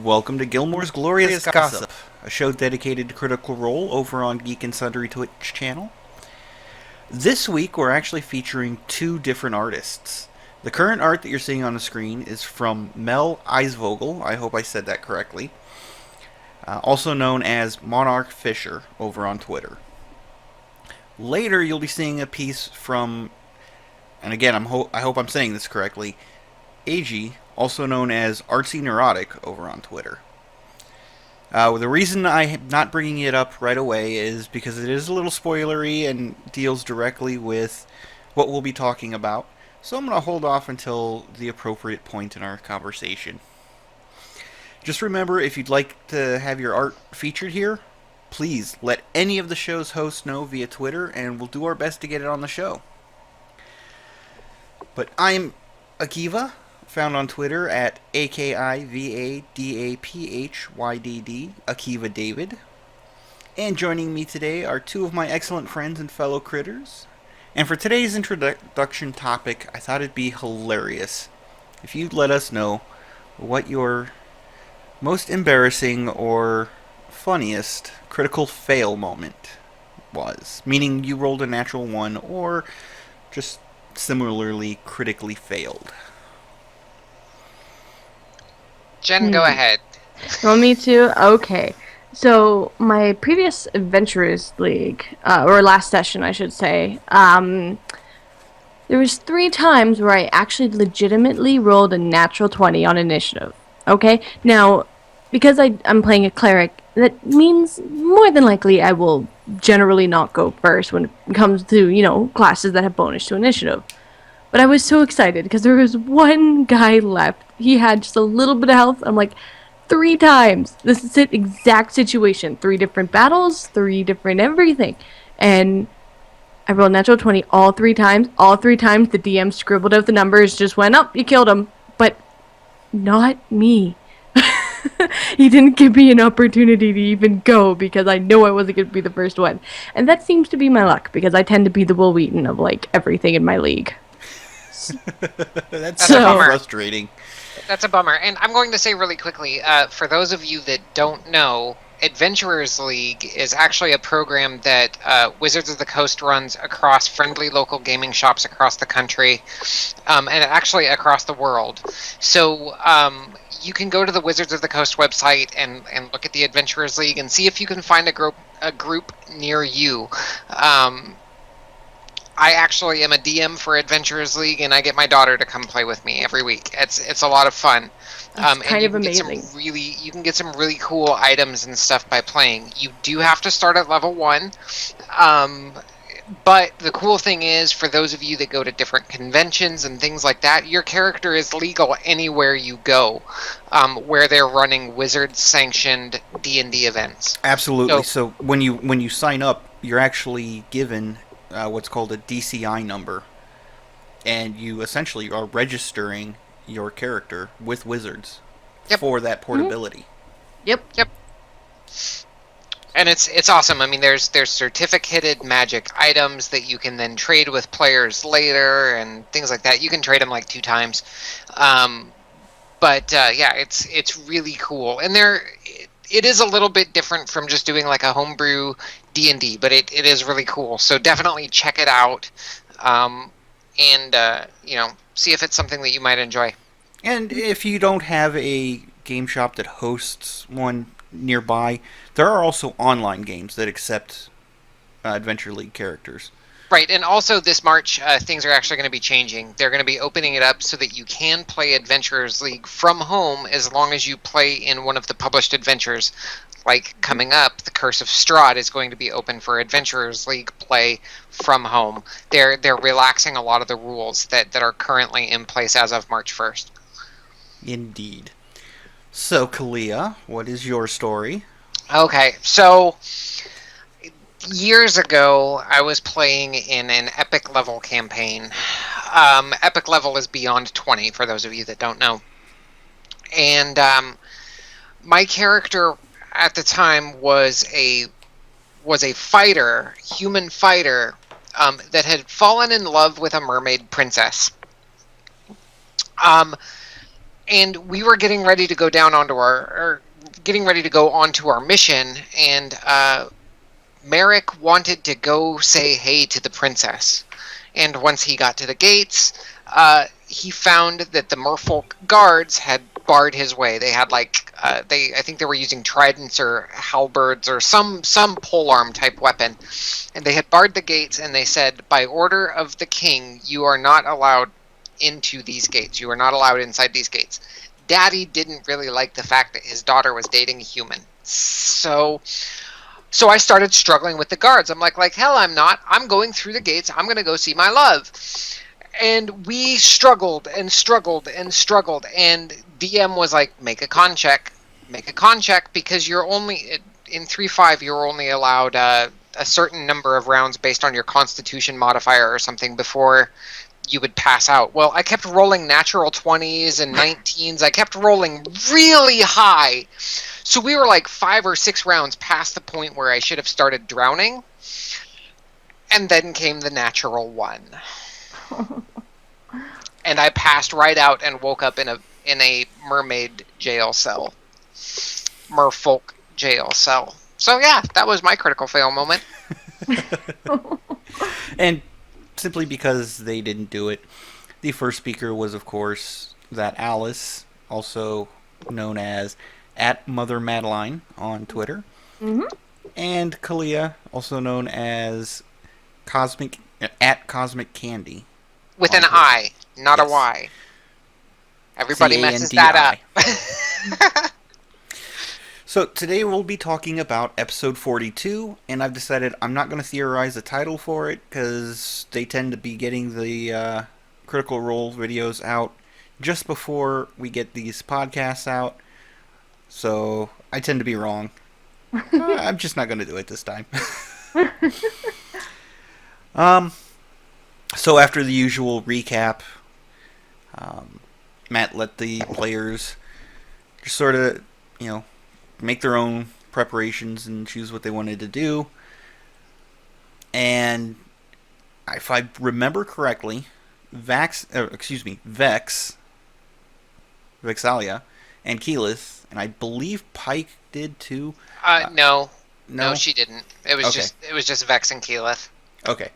welcome to Gilmore's Glorious Gossip, a show dedicated to Critical Role over on Geek and Sundry Twitch channel. This week we're actually featuring two different artists. The current art that you're seeing on the screen is from Mel Eisvogel, I hope I said that correctly, also known as Monarch Fisher over on Twitter. Later you'll be seeing a piece from, and again I hope I'm saying this correctly, AG, also known as Artsy Neurotic over on Twitter. The reason I'm not bringing it up right away is because it is a little spoilery and deals directly with what we'll be talking about, so I'm going to hold off until the appropriate point in our conversation. Just remember, if you'd like to have your art featured here, please let any of the show's hosts know via Twitter, and we'll do our best to get it on the show. But I'm Akiva, found on Twitter at AKIVADAPHYDD, Akiva David. And joining me today are two of my excellent friends and fellow critters. And for today's introduction topic, I thought it'd be hilarious if you'd let us know what your most embarrassing or funniest critical fail moment was. Meaning you rolled a natural one or just similarly critically failed. Jen, go ahead. You want me to? Okay. So, my previous Adventurers League, or last session, I should say, there was 3 times where I actually legitimately rolled a natural 20 on initiative. Okay? Now, because I'm playing a cleric, that means more than likely I will generally not go first when it comes to, classes that have bonus to initiative. But I was so excited because there was one guy left. He had just a little bit of health. I'm like, 3 times. This is the exact situation. 3 different battles, 3 different everything. And I rolled natural 20 all 3 times. All 3 times the DM scribbled out the numbers, just went up, you killed him. But not me. He didn't give me an opportunity to even go because I know I wasn't going to be the first one. And that seems to be my luck because I tend to be the Will Wheaton of everything in my league. That's so frustrating. That's a bummer. And I'm going to say really quickly, for those of you that don't know, Adventurers League is actually a program that Wizards of the Coast runs across friendly local gaming shops across the country, and actually across the world. So you can go to the Wizards of the Coast website and look at the Adventurers League and see if you can find a group near you. I actually am a DM for Adventurers League, and I get my daughter to come play with me every week. It's a lot of fun. It's kind of amazing. You can get some really cool items and stuff by playing. You do have to start at level 1. But the cool thing is, for those of you that go to different conventions and things like that, your character is legal anywhere you go, where they're running Wizards-sanctioned D&D events. Absolutely. So when you sign up, you're actually given what's called a DCI number, and you essentially are registering your character with Wizards for that portability. Yep. And it's awesome. I mean, there's certificated magic items that you can then trade with players later and things like that. You can trade them 2 times. But it's really cool. And it is a little bit different from just doing a homebrew D&D, but it is really cool. So definitely check it out, and see if it's something that you might enjoy. And if you don't have a game shop that hosts one nearby, there are also online games that accept Adventure League characters. Right, and also this March, things are actually going to be changing. They're going to be opening it up so that you can play Adventurers League from home as long as you play in one of the published adventures. Coming up, the Curse of Strahd is going to be open for Adventurers League play from home. They're relaxing a lot of the rules that are currently in place as of March 1st. Indeed. So, Kalia, what is your story? Okay, so years ago, I was playing in an epic level campaign. Epic level is beyond 20, for those of you that don't know. And my character at the time was a fighter, human fighter, that had fallen in love with a mermaid princess. And we were getting ready to go down onto our mission, and Merrick wanted to go say hey to the princess. And once he got to the gates, he found that the merfolk guards had barred his way. They had I think they were using tridents or halberds or some polearm type weapon, and they had barred the gates. And they said, by order of the king, you are not allowed into these gates. You are not allowed inside these gates. Daddy didn't really like the fact that his daughter was dating a human, so I started struggling with the guards. I'm like hell, I'm not. I'm going through the gates. I'm going to go see my love. And we struggled and struggled and struggled. And DM was like, make a con check. Make a con check, because you're only, in 3.5, you're only allowed a certain number of rounds based on your constitution modifier or something before you would pass out. Well, I kept rolling natural 20s and 19s. I kept rolling really high. So we were like 5 or 6 rounds past the point where I should have started drowning. And then came the natural 1. And I passed right out and woke up in a mermaid jail cell. Merfolk jail cell. So yeah, that was my critical fail moment. And simply because they didn't do it, the first speaker was, of course, that Alice, also known as @Mother on Twitter, and Kalia, also known as Cosmic Candy, with an Twitter. I, not Yes. a Y. Everybody messes that up. So today we'll be talking about episode 42, and I've decided I'm not going to theorize a title for it because they tend to be getting the Critical Role videos out just before we get these podcasts out. So I tend to be wrong. I'm just not going to do it this time. So after the usual recap, Matt let the players just sort of, make their own preparations and choose what they wanted to do. And if I remember correctly, Vexalia, and Keyleth, and I believe Pike did too. No, she didn't. It was Okay. just Vax and Keyleth. Okay.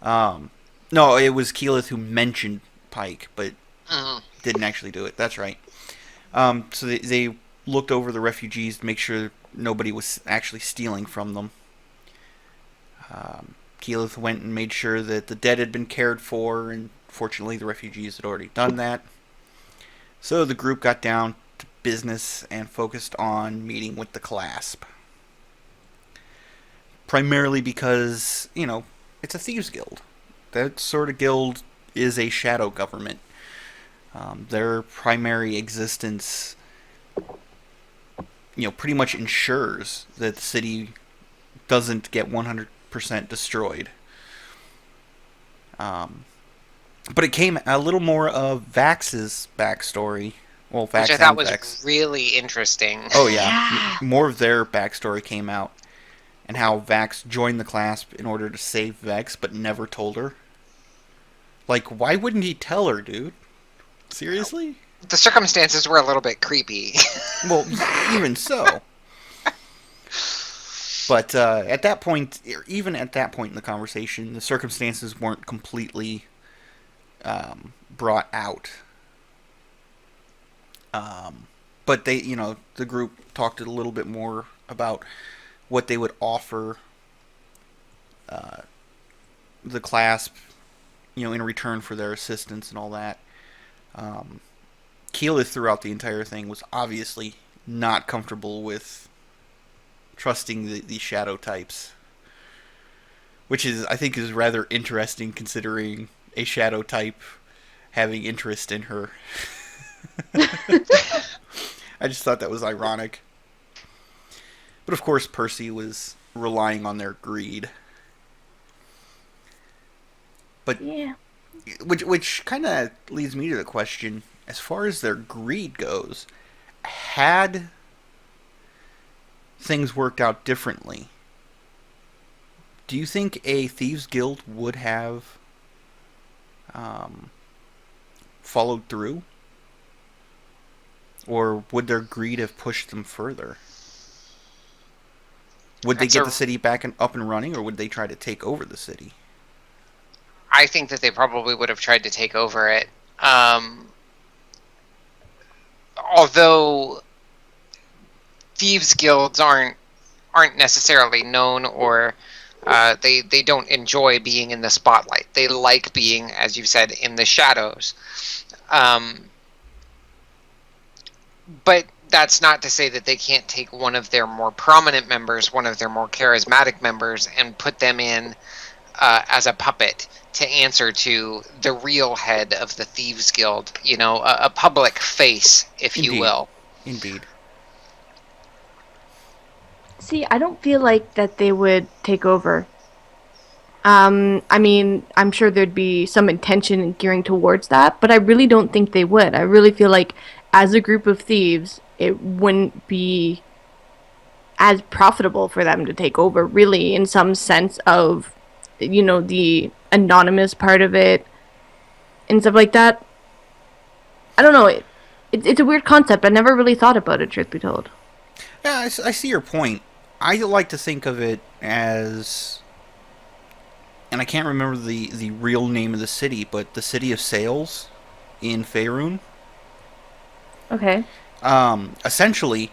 No, it was Keyleth who mentioned Pike, but didn't actually do it. That's right. So they looked over the refugees to make sure nobody was actually stealing from them. Keyleth went and made sure that the dead had been cared for, and fortunately the refugees had already done that. So the group got down to business and focused on meeting with the Clasp. Primarily because, it's a thieves guild. That sort of guild is a shadow government. Their primary existence, pretty much ensures that the city doesn't get 100% destroyed. But it came a little more of Vax's backstory. Well, Vax Which I thought was Vex. really interesting. Oh, yeah. More of their backstory came out. And how Vax joined the Clasp in order to save Vex, but never told her. Like, why wouldn't he tell her, dude? Seriously? The circumstances were a little bit creepy. Well, even so. But at that point, even at that point in the conversation, the circumstances weren't completely brought out. But they, the group talked a little bit more about what they would offer the Clasp, in return for their assistance and all that. Keyleth throughout the entire thing was obviously not comfortable with trusting the shadow types, which I think is rather interesting considering a shadow type having interest in her. I just thought that was ironic. But of course Percy was relying on their greed. But Yeah. Which kind of leads me to the question, as far as their greed goes, had things worked out differently, do you think a thieves guild would have followed through? Or would their greed have pushed them further? Would they That's get the city back up and running, or would they try to take over the city? I think that they probably would have tried to take over it. Although thieves guilds aren't necessarily known, or they don't enjoy being in the spotlight. They like being, as you said, in the shadows. But that's not to say that they can't take one of their more prominent members, one of their more charismatic members, and put them in as a puppet to answer to the real head of the Thieves Guild, a public face, if Indeed. you will. Indeed. See, I don't feel like that they would take over. I mean, I'm sure there'd be some intention gearing towards that, but I really don't think they would. I really feel like as a group of thieves, it wouldn't be as profitable for them to take over, really, in some sense of, the anonymous part of it and stuff like that. I don't know. It's a weird concept. I never really thought about it, truth be told. Yeah, I see your point. I like to think of it as, and I can't remember the real name of the city, but the city of Sails in Faerun. Okay. Essentially,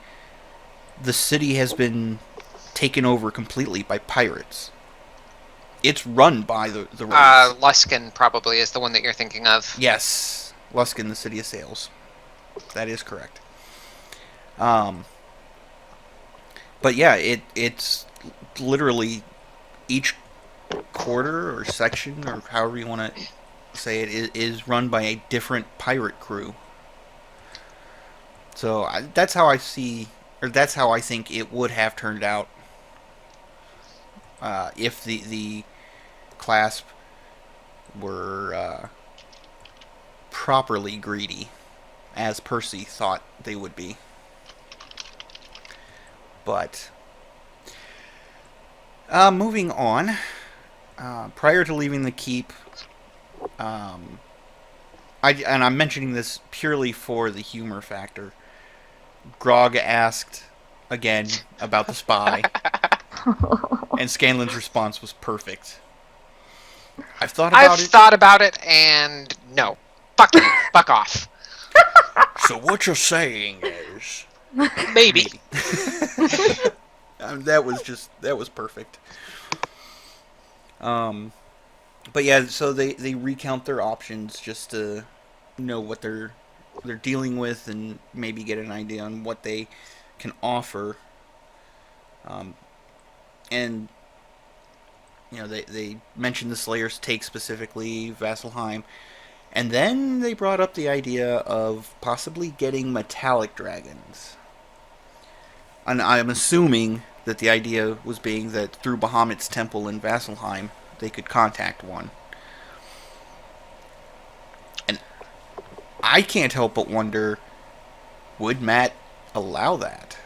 the city has been taken over completely by pirates. It's run by the race. Luskan probably is the one that you're thinking of. Yes, Luskan, the city of Sails. That is correct. But yeah, it's literally each quarter or section, or however you want to say it, is run by a different pirate crew. So that's how I see, or that's how I think it would have turned out if the Clasp were properly greedy, as Percy thought they would be. But moving on, prior to leaving the keep, and I'm mentioning this purely for the humor factor, Grog asked again about the spy, and Scanlan's response was perfect. I've thought about it, and no. Fuck you. Fuck off. So what you're saying is... Maybe. That was perfect. But yeah, so they recount their options just to know what they're dealing with and maybe get an idea on what they can offer. And they mentioned the Slayer's take, specifically Vasselheim, and then they brought up the idea of possibly getting metallic dragons. And I'm assuming that the idea was being that through Bahamut's temple in Vasselheim, they could contact one. And I can't help but wonder, would Matt allow that?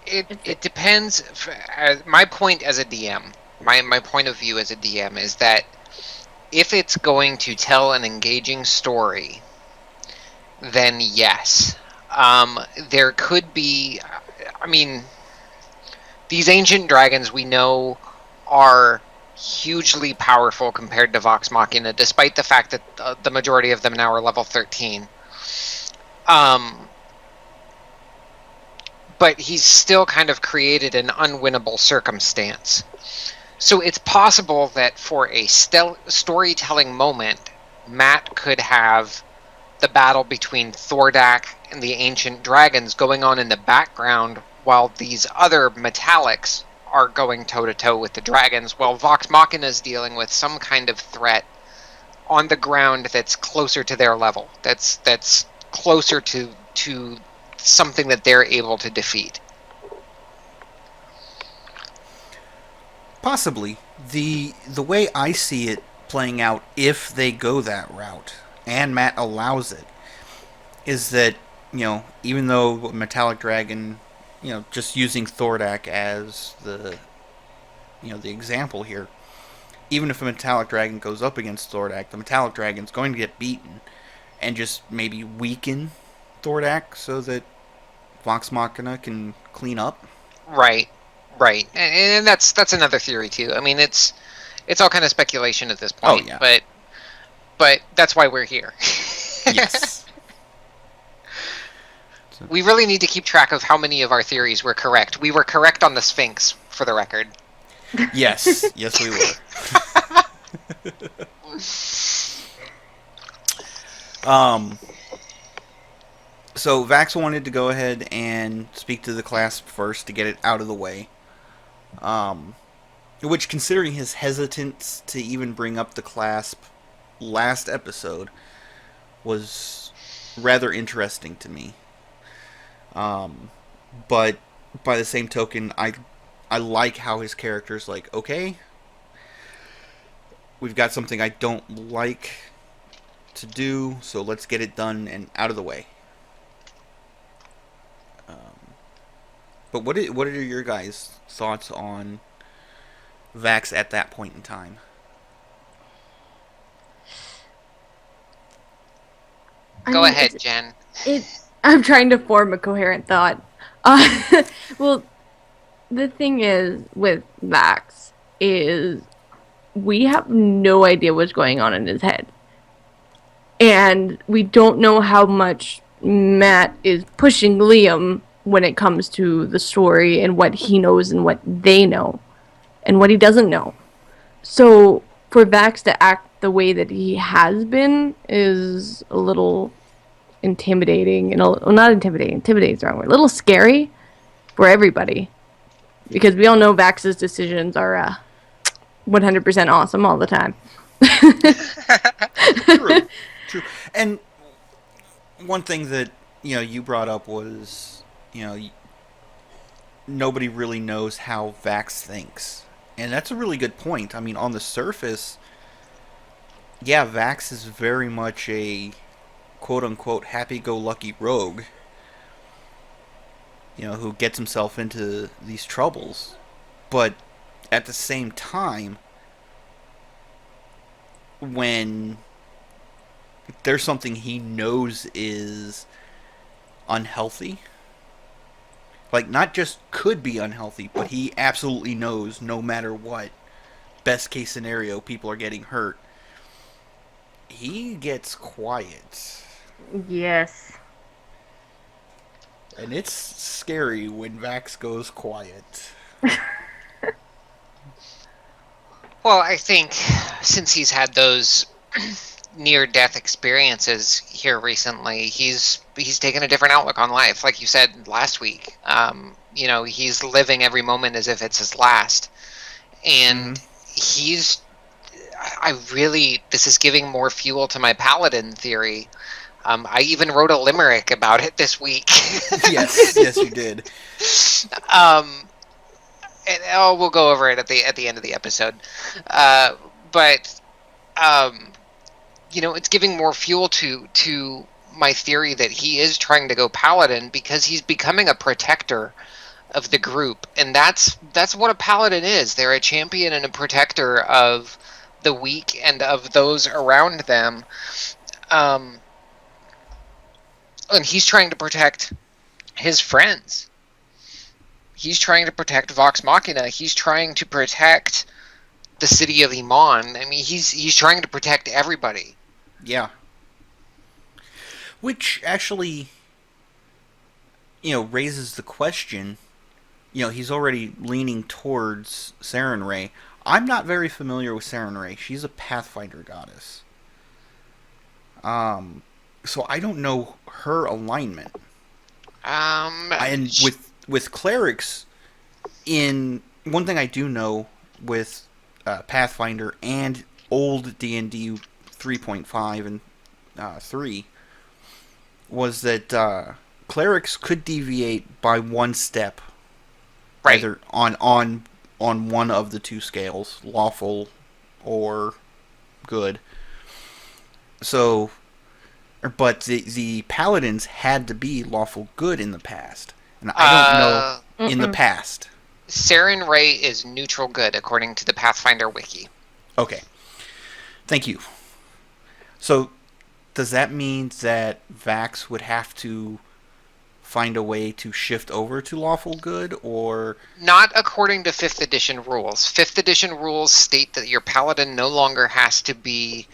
It depends. My point as a DM, my point of view as a DM is that if it's going to tell an engaging story, then yes. There could be... I mean, these ancient dragons we know are hugely powerful compared to Vox Machina, despite the fact that the majority of them now are level 13. But he's still kind of created an unwinnable circumstance. So it's possible that for a storytelling moment, Matt could have the battle between Thordak and the ancient dragons going on in the background while these other metallics are going toe-to-toe with the dragons, while Vox Machina is dealing with some kind of threat on the ground that's closer to their level, that's closer to something that they're able to defeat. Possibly. The way I see it playing out, if they go that route, and Matt allows it, is that, even though Metallic Dragon, just using Thordak as the example here, even if a Metallic Dragon goes up against Thordak, the Metallic Dragon's going to get beaten, and just maybe weaken Thordak so that Vox Machina can clean up. Right, right, and that's another theory too. I mean, it's all kind of speculation at this point. Oh, yeah. But that's why we're here. Yes. We really need to keep track of how many of our theories were correct. We were correct on the Sphinx, for the record. Yes, yes, we were. So Vax wanted to go ahead and speak to the Clasp first to get it out of the way. Which, considering his hesitance to even bring up the Clasp last episode, was rather interesting to me. But by the same token, I like how his character's like, okay, we've got something I don't like to do, so let's get it done and out of the way. But what are your guys' thoughts on Vax at that point in time? Go ahead, Jen. I'm trying to form a coherent thought. Well, the thing is with Vax is we have no idea what's going on in his head. And we don't know how much Matt is pushing Liam when it comes to the story and what he knows and what they know and what he doesn't know. So for Vax to act the way that he has been is a little intimidating. And not intimidating. Intimidating is the wrong word. A little scary for everybody. Because we all know Vax's decisions are 100% awesome all the time. True. And one thing that, you brought up was, nobody really knows how Vax thinks. And that's a really good point. I mean, on the surface, yeah, Vax is very much a quote-unquote happy-go-lucky rogue, who gets himself into these troubles. But at the same time, when there's something he knows is unhealthy, like not just could be unhealthy, but he absolutely knows no matter what, best case scenario, people are getting hurt, he gets quiet. Yes. And it's scary when Vax goes quiet. Well, I think since he's had those near-death experiences here recently, he's taken a different outlook on life. Like you said last week, he's living every moment as if it's his last, and this is giving more fuel to my paladin theory. I even wrote a limerick about it this week. Yes, you did. And we'll go over it at the end of the episode. But it's giving more fuel to my theory that he is trying to go paladin because he's becoming a protector of the group, and that's what a paladin is. They're a champion and a protector of the weak and of those around them. And he's trying to protect his friends. He's trying to protect Vox Machina. He's trying to protect the city of Iman. I mean, he's trying to protect everybody. Yeah. Which actually, raises the question. He's already leaning towards Sarenrae. I'm not very familiar with Sarenrae. She's a Pathfinder goddess. So I don't know her alignment. And with clerics, in one thing I do know with Pathfinder and old D&D 3.5 and 3 was that clerics could deviate by one step, right, either on one of the two scales, lawful or good. So, but the paladins had to be lawful good in the past, and I don't know in the past. Sarenrae is neutral good according to the Pathfinder wiki. Okay, thank you. So does that mean that Vax would have to find a way to shift over to lawful good, or Not according to 5th edition rules. 5th edition rules state that your paladin no longer has to be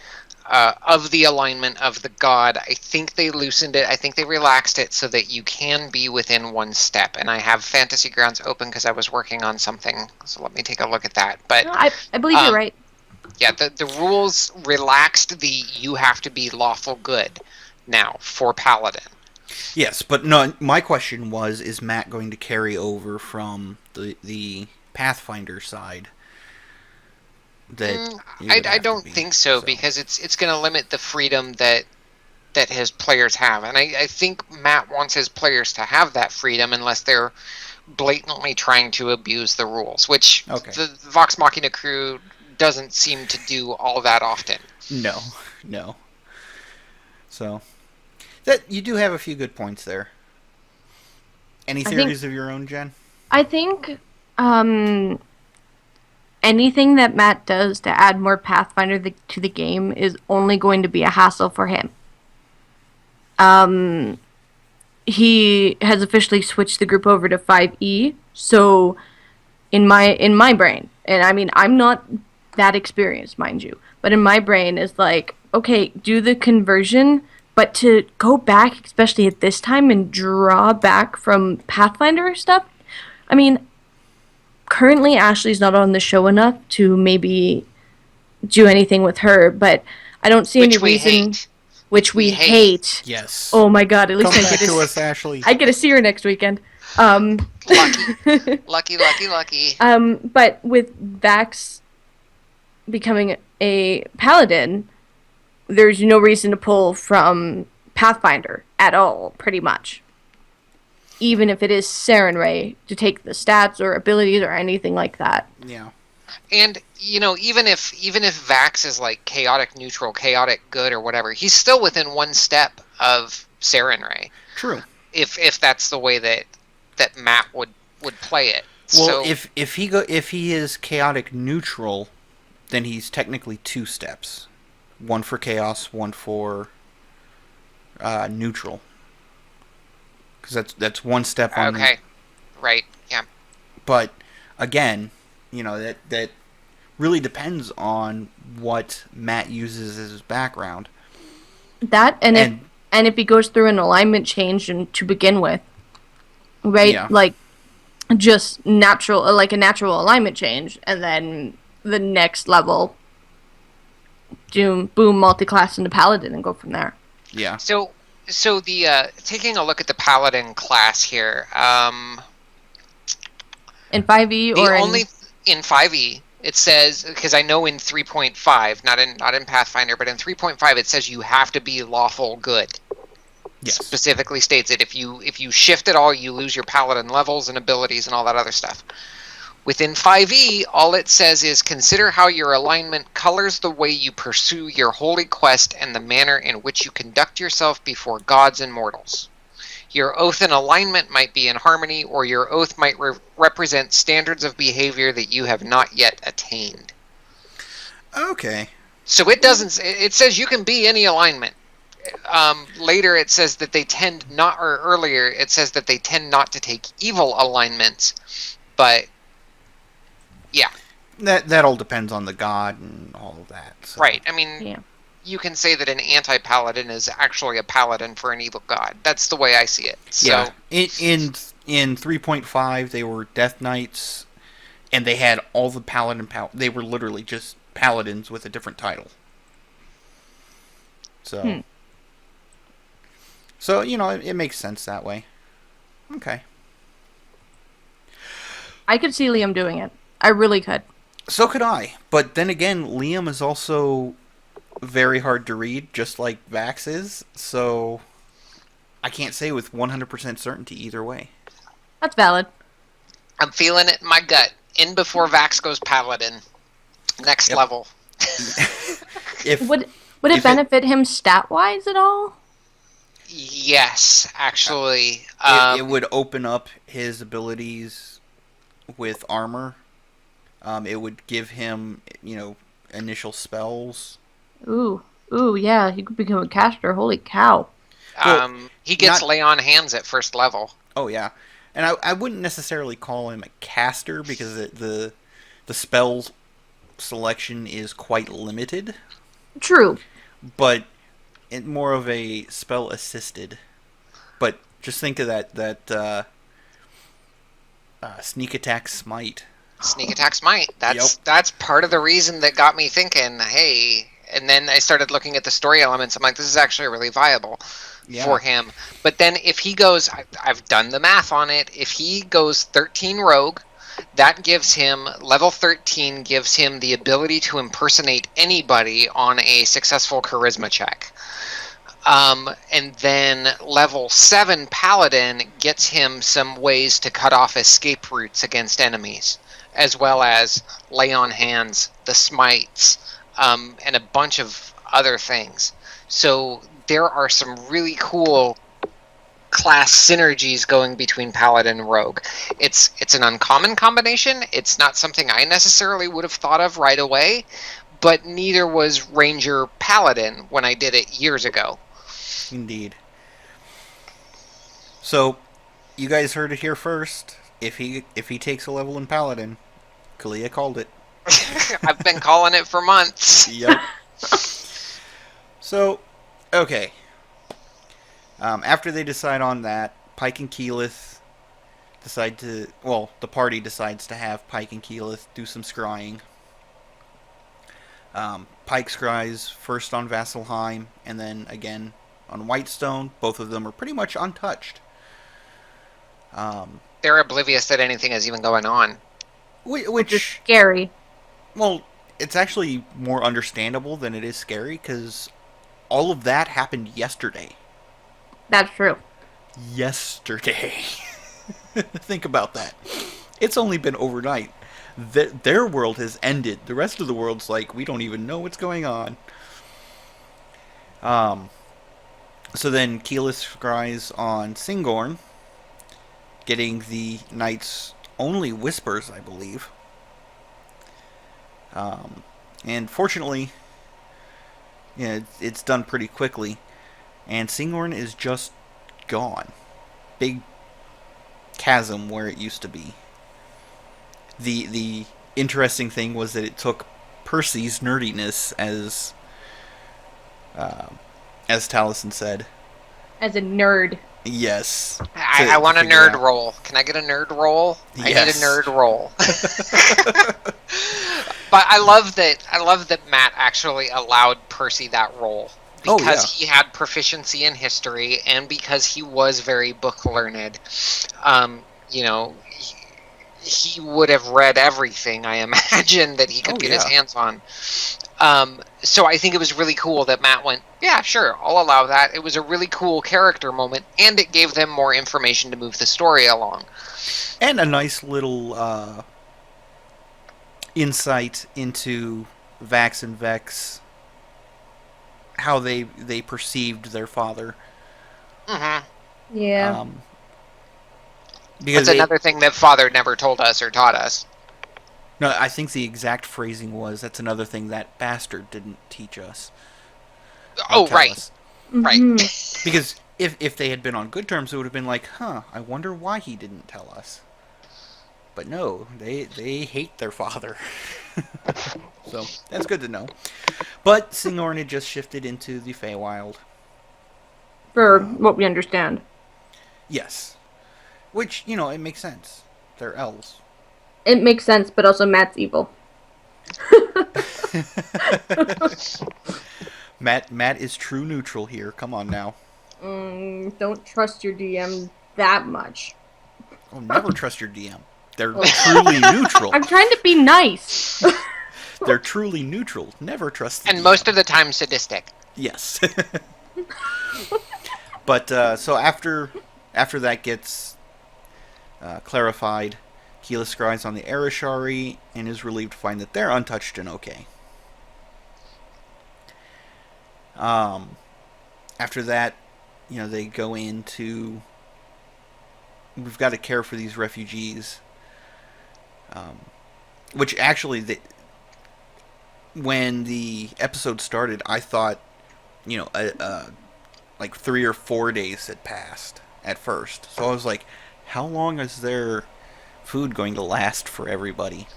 of the alignment of the god. I think they loosened it. I think they relaxed it so that you can be within 1 step. And I have Fantasy Grounds open because I was working on something. So let me take a look at that. But No, I believe you're right. yeah, the rules relaxed the you have to be lawful good now for paladin. yes? But no, my question was: is Matt going to carry over from the Pathfinder side? That I don't think so, because it's going to limit the freedom that his players have, and I think Matt wants his players to have that freedom unless they're blatantly trying to abuse the rules, which the Vox Machina crew doesn't seem to do all that often. No. So that you do have a few good points there. Any theories of your own, Jen? I think anything that Matt does to add more Pathfinder to the game is only going to be a hassle for him. He has officially switched the group over to 5e, so in my brain, and I mean, I'm not that experienced, mind you, but in my brain is like, okay, do the conversion, but to go back, especially at this time, and draw back from Pathfinder stuff, I mean, currently Ashley's not on the show enough to maybe do anything with her, but I don't see any reason. Which we hate. Yes. Oh my god! At least Come I back get to us, Ashley. I get to see her next weekend. Lucky. But with Vax becoming a paladin, there's no reason to pull from Pathfinder at all, pretty much. Even if it is Sarenrae to take the stats or abilities or anything like that. Yeah. And even if Vax is like chaotic neutral, chaotic good, or whatever, he's still within 1 step of Sarenrae. True. If that's the way that Matt would play it. Well, so, if he is chaotic neutral, then he's technically 2 steps. 1 for chaos, 1 for neutral. Because that's 1 step on. Okay. Right. Yeah. But again, that really depends on what Matt uses as his background. That and if he goes through an alignment change to begin with, right? Yeah. Like just natural, like a natural alignment change, and then the next level, boom, multi-class into paladin, and go from there. Yeah. So the taking a look at the paladin class here, in 5e or in 5e. It says, because I know in 3.5, not in Pathfinder, but in 3.5 it says you have to be lawful good. Yes. Specifically states it. If you shift at all, you lose your paladin levels and abilities and all that other stuff. Within 5e, all it says is consider how your alignment colors the way you pursue your holy quest and the manner in which you conduct yourself before gods and mortals. Your oath and alignment might be in harmony, or your oath might represent standards of behavior that you have not yet attained. Okay. So it doesn't. It says you can be any alignment. Later it says that they tend not, or earlier it says that they tend not to take evil alignments. But yeah, that all depends on the god and all of that. So. Right. I mean, you can say that an anti-paladin is actually a paladin for an evil god. That's the way I see it. So, yeah. In 3.5, they were Death Knights, and they had all the paladin they were literally just paladins with a different title. So, so it makes sense that way. Okay. I could see Liam doing it. I really could. So could I. But then again, Liam is also very hard to read, just like Vax is, so I can't say with 100% certainty either way. That's valid. I'm feeling it in my gut. In before Vax goes paladin. Next level. Would it benefit him stat-wise at all? Yes, actually. It would open up his abilities with armor. It would give him, initial spells. Ooh. Ooh, yeah, he could become a caster. Holy cow. Well, He gets not- lay on hands at first level. Oh yeah, and I wouldn't necessarily call him a caster because the spell selection is quite limited, True. but more of a spell assisted. But just think of that sneak attack smite. Sneak attack smite. Yep. That's part of the reason that got me thinking, hey. And then I started looking at the story elements. I'm like, this is actually really viable for him. But then if he goes, I've done the math on it. If he goes 13 rogue, that gives him, level 13 gives him the ability to impersonate anybody on a successful charisma check. And then level 7 paladin gets him some ways to cut off escape routes against enemies, as well as lay on hands, the smites, and a bunch of other things. So there are some really cool class synergies going between paladin and rogue. It's an uncommon combination. It's not something I necessarily would have thought of right away, but neither was ranger paladin when I did it years ago. Indeed. So, you guys heard it here first. If he takes a level in paladin, Kalia called it. I've been calling it for months. Yep. So, okay. After they decide on that, Pike and Keyleth the party decides to have Pike and Keyleth do some scrying. Pike scries first on Vasselheim, and then again on Whitestone. Both of them are pretty much untouched. They're oblivious that anything is even going on. Which is scary. Well, it's actually more understandable than it is scary, because all of that happened yesterday. That's true. Yesterday. Think about that. It's only been overnight. Their world has ended. The rest of the world's like, we don't even know what's going on. So then Keyleth scries on Syngorn, getting the knight's only whispers, I believe. And fortunately, it's done pretty quickly. And Syngorn is just gone. Big chasm where it used to be. The interesting thing was that it took Percy's nerdiness, as Taliesin said. As a nerd. Yes. I want a nerd roll. Can I get a nerd roll? Yes. I need a nerd roll. But I love that Matt actually allowed Percy that role. Because he had proficiency in history, and because he was very book learned. He would have read everything, I imagine, that he could get his hands on. So I think it was really cool that Matt went, yeah, sure, I'll allow that. It was a really cool character moment, and it gave them more information to move the story along. And a nice little insight into Vax and Vex, how they perceived their father. Mm-hmm. Yeah. Because that's another thing that father never told us or taught us. No, I think the exact phrasing was, that's another thing that bastard didn't teach us. Oh, right. Us. Right. Because if they had been on good terms, it would have been like, I wonder why he didn't tell us. But no, they hate their father. So, that's good to know. But Syngorn had just shifted into the Feywild. For what we understand. Yes. Which, it makes sense. They're elves. It makes sense, but also Matt's evil. Matt is true neutral here. Come on now. Don't trust your DM that much. Oh, never trust your DM. They're truly neutral. I'm trying to be nice. They're truly neutral. Never trust the And DM. most of the time sadistic. Yes. But, so after that gets clarified, Keyleth scries on the Arashari and is relieved to find that they're untouched and okay. After that, they go into... We've got to care for these refugees. Which actually, when the episode started, I thought like 3 or 4 days had passed at first. So I was like, how long is their food going to last for everybody?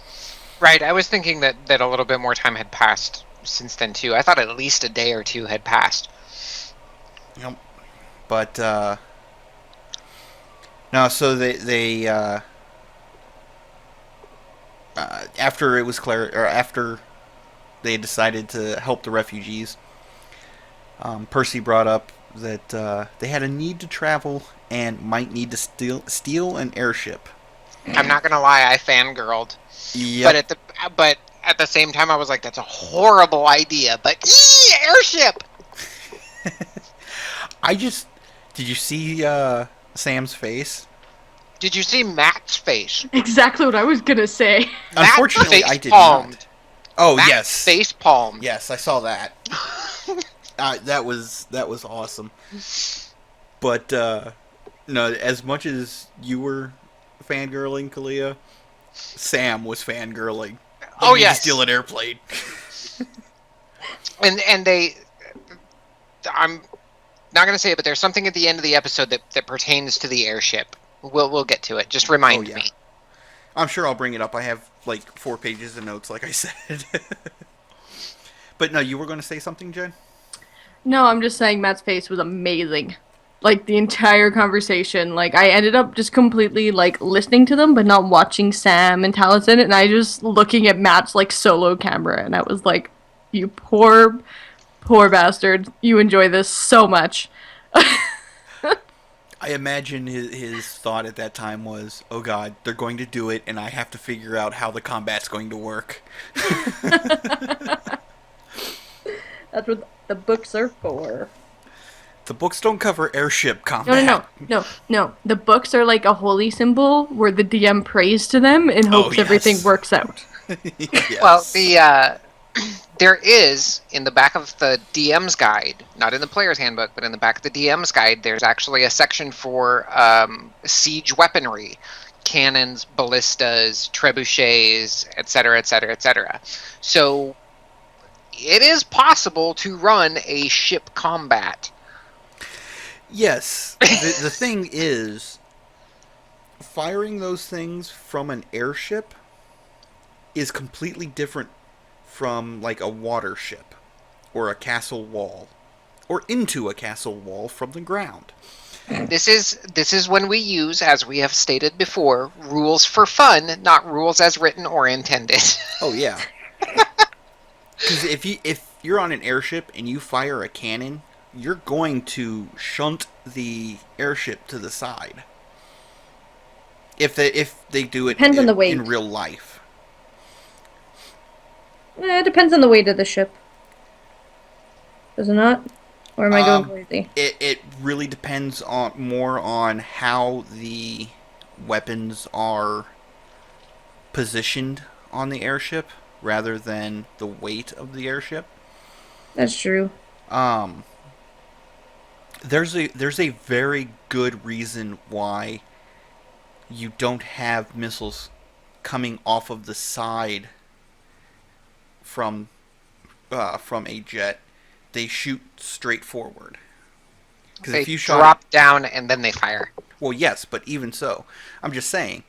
Right, I was thinking that a little bit more time had passed since then, too. I thought at least a day or two had passed. Yep. But, no, so they after it was clear, or after they decided to help the refugees, Percy brought up that they had a need to travel and might need to steal an airship. I'm not gonna lie, I fangirled. Yep. But at the same time, I was like, that's a horrible idea. But airship. Did you see Sam's face? Did you see Matt's face? Exactly what I was gonna say. Unfortunately, I did palmed. not. Oh, Matt yes. Face palmed. Yes, I saw that. That was awesome. But no, as much as you were fangirling, Kalia, Sam was fangirling. Oh, yes. yes. Steal an airplane. and they, I'm not gonna say it, but there's something at the end of the episode that pertains to the airship. We'll get to it. Just remind me. I'm sure I'll bring it up. I have like 4 pages of notes, like I said. But no, you were going to say something, Jen? No, I'm just saying Matt's face was amazing. Like, the entire conversation. Like, I ended up just completely, like, listening to them, but not watching Sam and Taliesin, and I just looking at Matt's, like, solo camera, and I was like, you poor, poor bastard. You enjoy this so much. I imagine his thought at that time was, oh god, they're going to do it, and I have to figure out how the combat's going to work. That's what the books are for. The books don't cover airship combat. No. The books are like a holy symbol where the DM prays to them and hopes everything works out. Yes. Well, there is, in the back of the DM's guide, not in the player's handbook, but in the back of the DM's guide, there's actually a section for siege weaponry. Cannons, ballistas, trebuchets, etc., etc., etc. So, it is possible to run a ship combat. Yes. The thing is, firing those things from an airship is completely different from, like, a water ship or a castle wall or into a castle wall from the ground. This is when we use, as we have stated before, rules for fun, not rules as written or intended. Oh, yeah. Because if you're on an airship and you fire a cannon, you're going to shunt the airship to the side. If they do it on the weight. In real life. It depends on the weight of the ship. Does it not? Or am I going crazy? It really depends more on how the weapons are positioned on the airship rather than the weight of the airship. That's true. There's a very good reason why you don't have missiles coming off of the side from a jet. They shoot straight forward. Because if you drop down and then they fire. Well, yes, but even so, I'm just saying,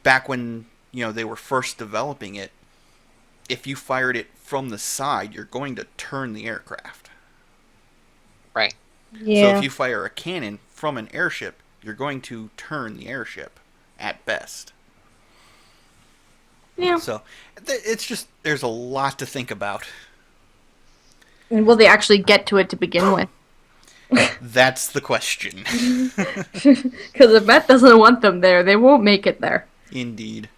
back when they were first developing it, if you fired it from the side, you're going to turn the aircraft. Right. Yeah. So if you fire a cannon from an airship, you're going to turn the airship at best. Yeah. So it's just, there's a lot to think about. And will they actually get to it to begin with? That's the question. Because if Matt doesn't want them there, they won't make it there. Indeed.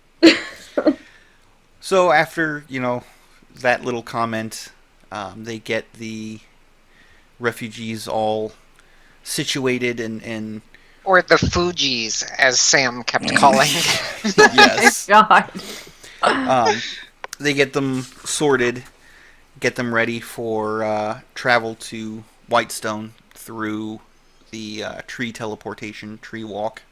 So after, that little comment, they get the refugees all situated and or the Fugees, as Sam kept calling. Yes. God. They get them sorted, get them ready for travel to Whitestone through the tree teleportation, tree walk.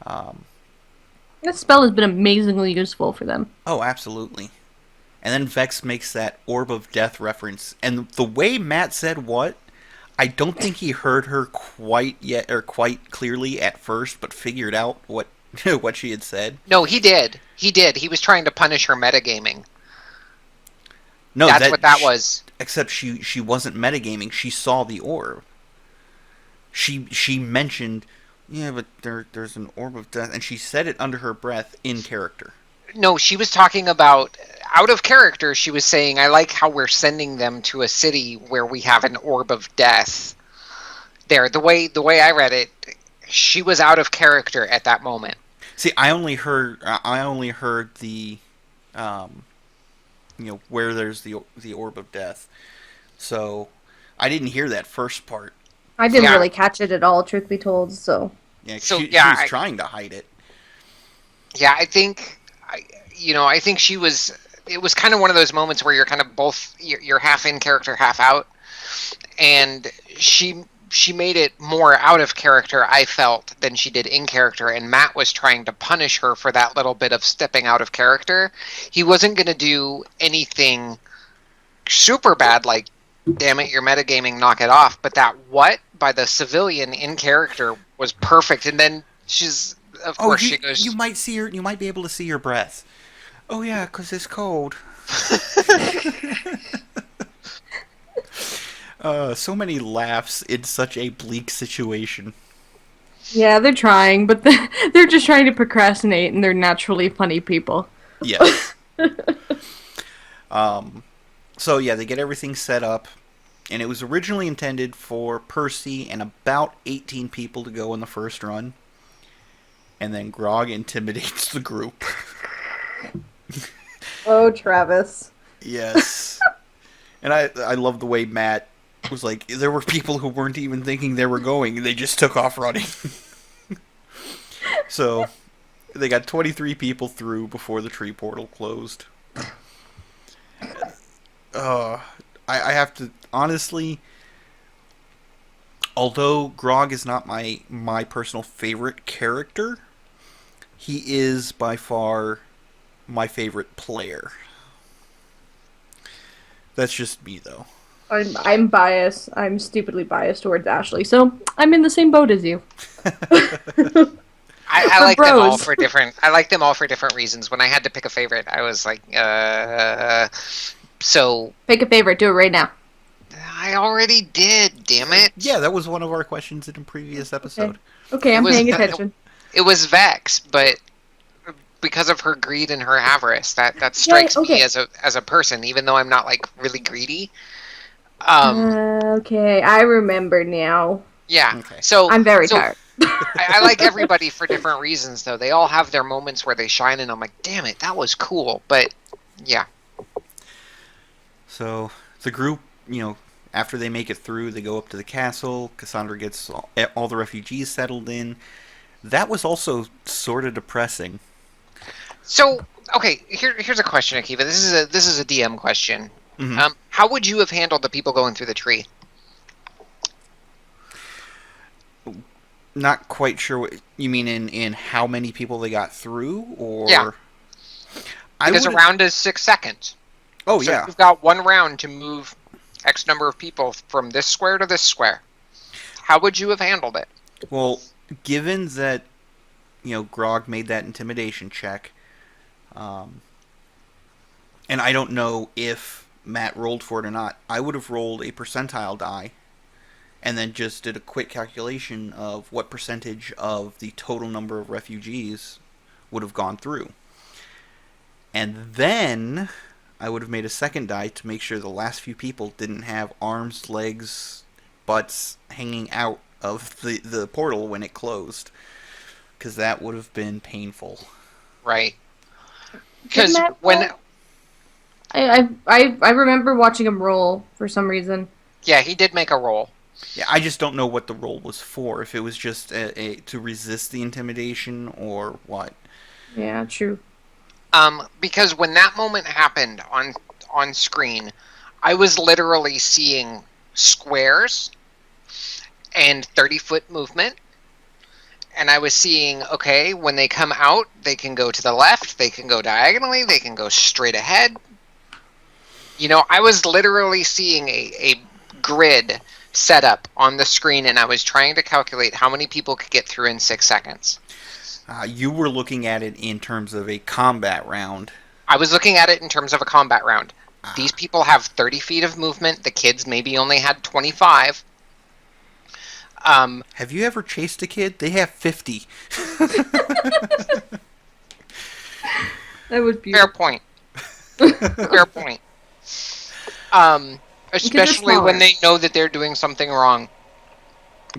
That spell has been amazingly useful for them. Oh, absolutely. And then Vex makes that Orb of Death reference. And the way Matt said what, I don't think he heard her quite yet, or quite clearly at first, but figured out what what she had said. No, he did. He did. He was trying to punish her metagaming. No, that's what that was. Except she wasn't metagaming. She saw the orb. She mentioned, yeah, but there's an Orb of Death, and she said it under her breath in character. No, she was talking about, out of character, she was saying, I like how we're sending them to a city where we have an Orb of Death. There, the way I read it, she was out of character at that moment. See, I only heard the, where there's the Orb of Death. So, I didn't hear that first part. I didn't really catch it at all, truth be told, so... Yeah, she was trying to hide it. Yeah, I think she was... It was kind of one of those moments where you're kind of both... You're half in character, half out. And she made it more out of character, I felt, than she did in character. And Matt was trying to punish her for that little bit of stepping out of character. He wasn't going to do anything super bad, like, damn it, you're metagaming, knock it off. But that what by the civilian in character was perfect. And then she's, of course, she goes... You might see her. You might be able to see her breath. Oh yeah, because it's cold. So many laughs in such a bleak situation. Yeah, they're trying, but they're just trying to procrastinate, and they're naturally funny people. Yes. So yeah, they get everything set up, and it was originally intended for Percy and about 18 people to go in the first run, and then Grog intimidates the group. Oh, Travis. Yes. And I love the way Matt was like, there were people who weren't even thinking they were going, they just took off running. So, they got 23 people through before the tree portal closed. I have to, honestly, although Grog is not my personal favorite character, he is by far my favorite player. That's just me, though. I'm biased. I'm stupidly biased towards Ashley, so I'm in the same boat as you. I like them all for different. I like them all for different reasons. When I had to pick a favorite, I was like, so pick a favorite. Do it right now. I already did. Damn it. Yeah, that was one of our questions in a previous episode. Okay, I'm paying attention. It was Vex, but because of her greed and her avarice, that strikes me as a person, even though I'm not like really greedy. Okay, I remember now. Yeah. Okay. So I'm very tired. I like everybody for different reasons, though. They all have their moments where they shine, and I'm like, damn it, that was cool. But yeah. So the group, after they make it through, they go up to the castle. Cassandra gets all the refugees settled in. That was also sort of depressing. So, okay, here's a question, Akiva. This is a DM question. Mm-hmm. How would you have handled the people going through the tree? Not quite sure what you mean in how many people they got through, or... Yeah. Because a round is 6 seconds. Oh, so yeah. You've got one round to move X number of people from this square to this square. How would you have handled it? Well, given that, Grog made that intimidation check, and I don't know if Matt rolled for it or not, I would have rolled a percentile die, and then just did a quick calculation of what percentage of the total number of refugees would have gone through. And then I would have made a second die to make sure the last few people didn't have arms, legs, butts hanging out of the portal when it closed. Because that would have been painful. Right. Because when... I remember watching him roll for some reason. Yeah, he did make a roll. Yeah, I just don't know what the roll was for. If it was just to resist the intimidation or what. Yeah, true. Because when that moment happened on screen, I was literally seeing squares and 30-foot movement. And I was seeing, okay, when they come out, they can go to the left, they can go diagonally, they can go straight ahead. You know, I was literally seeing a grid set up on the screen, and I was trying to calculate how many people could get through in 6 seconds. You were looking at it in terms of a combat round. I was looking at it in terms of a combat round. These people have 30 feet of movement. The kids maybe only had 25. Have you ever chased a kid? They have 50. That was Fair beautiful. point. Fair point. Especially when they know that they're doing something wrong.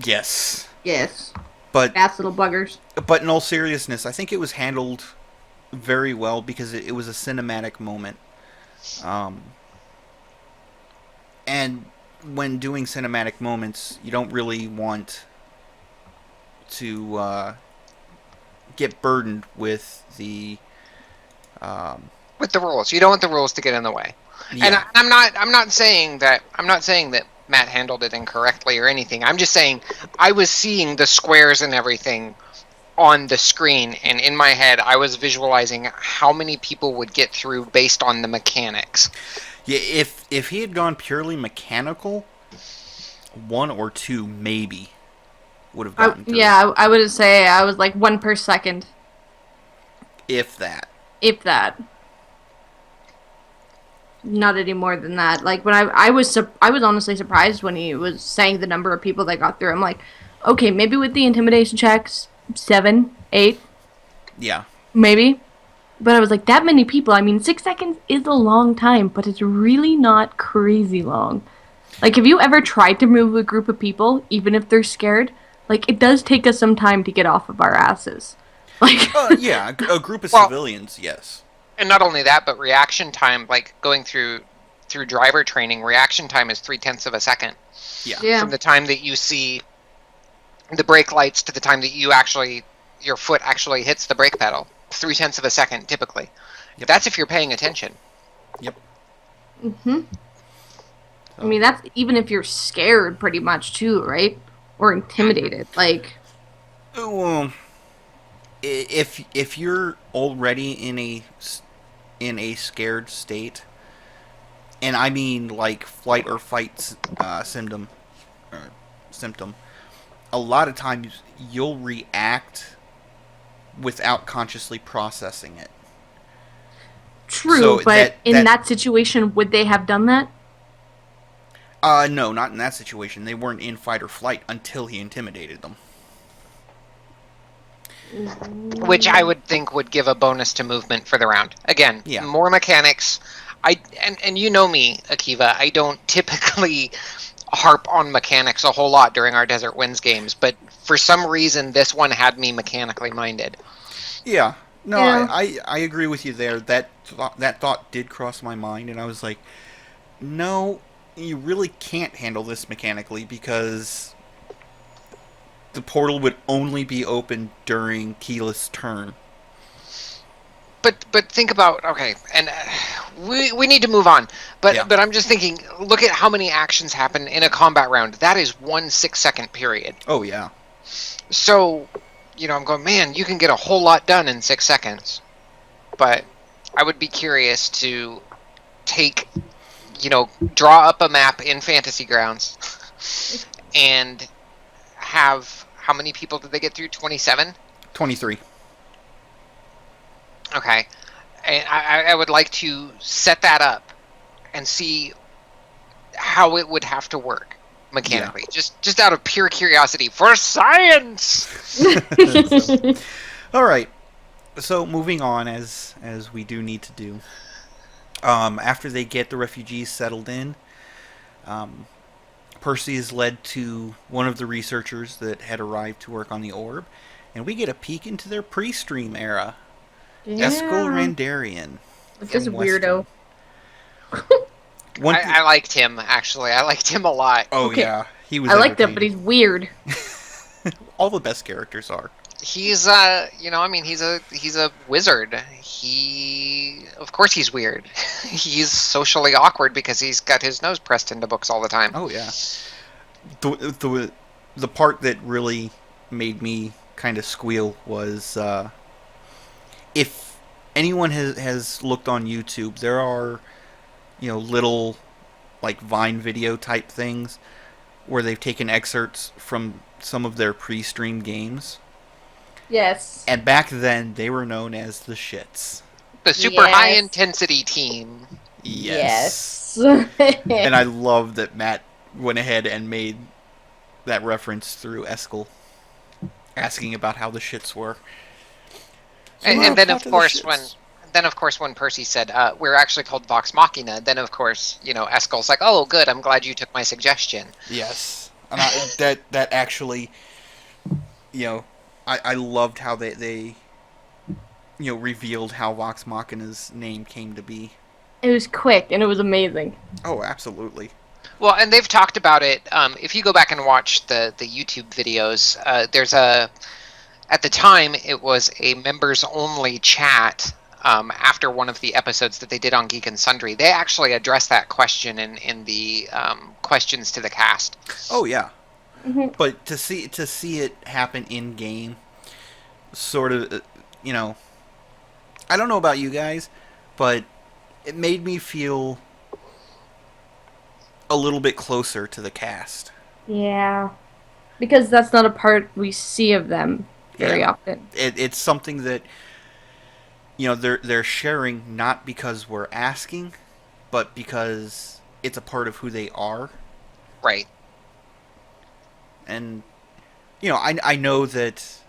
Yes. Yes. But Fast little buggers. But in all seriousness, I think it was handled very well because it was a cinematic moment. And when doing cinematic moments, you don't really want to get burdened with the with the rules. You don't want the rules to get in the way. yeah. And I'm not saying that Matt handled it incorrectly or anything. I'm just saying I was seeing the squares and everything on the screen, and in my head I was visualizing how many people would get through based on the mechanics. Yeah, if he had gone purely mechanical, 1 or 2 maybe would have gotten through. Yeah, I would say I was like 1 per second. If that. If that. Not any more than that. Like when I was honestly surprised when he was saying the number of people that got through. I'm like, okay, maybe with the intimidation checks, 7, 8, Yeah. maybe. But I was like, that many people. I mean, 6 seconds is a long time, but it's really not crazy long. Like, have you ever tried to move a group of people, even if they're scared? Like, it does take us some time to get off of our asses. Like, Yeah, a group of civilians, yes. And not only that, but reaction time, like going through driver training, reaction time is 0.3 of a second. Yeah. From the time that you see the brake lights to the time that your foot actually hits the brake pedal. 0.3 of a second, typically. Yep. That's if you're paying attention. Yep. mm-hmm. I mean, that's even if you're scared, pretty much, too, right? Or intimidated. Like, Well, if you're already in a scared state, and I mean like flight or fight symptom, a lot of times you'll react without consciously processing it. true, So but in that situation, would they have done that? No, not in that situation. They weren't in fight or flight until he intimidated them. Which I would think would give a bonus to movement for the round. Again, Yeah. more mechanics. And you know me, Akiva, I don't typically harp on mechanics a whole lot during our Desert Winds games, but for some reason this one had me mechanically minded. Yeah. No, Yeah. I agree with you there. That thought did cross my mind, and I was like, no, you really can't handle this mechanically because the portal would only be open during Keyleth's turn. But think about, okay, and we need to move on. But Yeah. but I'm just thinking, look at how many actions happen in a combat round. That is 1 6-second period. Oh yeah. So, I'm going, man, you can get a whole lot done in 6 seconds. But I would be curious to take, draw up a map in Fantasy Grounds and have, how many people did they get through? 27? 23. Okay. And I would like to set that up and see how it would have to work mechanically. Yeah. Just out of pure curiosity for science. All right. So moving on, as we do need to do. After they get the refugees settled in, Percy is led to one of the researchers that had arrived to work on the orb, and we get a peek into their pre-stream era. Eskel Randarian. Just a weirdo. I liked him, actually. I liked him a lot. Oh, Okay. yeah. He was I like that, but he's weird. All the best characters are. He's he's a wizard. Of course he's weird. He's socially awkward because he's got his nose pressed into books all the time. Oh, yeah. The part that really made me kind of squeal was if anyone has looked on YouTube, there are little like Vine video type things where they've taken excerpts from some of their pre-stream games. Yes. And back then, they were known as the S.H.I.T.s. The super high intensity team. Yes. Yes. And I love that Matt went ahead and made that reference through Eskel, asking about how the S.H.I.T.s were. So And then of course the when Percy said we're actually called Vox Machina, then of course Eskel's like, oh good, I'm glad you took my suggestion. Yes, and that actually, I loved how they revealed how Vox Machina's name came to be. It was quick and it was amazing. Oh, absolutely. Well, and they've talked about it. If you go back and watch the YouTube videos, at the time it was a members only chat. After one of the episodes that they did on Geek and Sundry, they actually addressed that question in the questions to the cast. Oh yeah, Mm-hmm. but to see it happen in game, sort of, I don't know about you guys, but it made me feel a little bit closer to the cast. Yeah. Because that's not a part we see of them very often. It's something that they're sharing not because we're asking, but because it's a part of who they are. Right. And I know that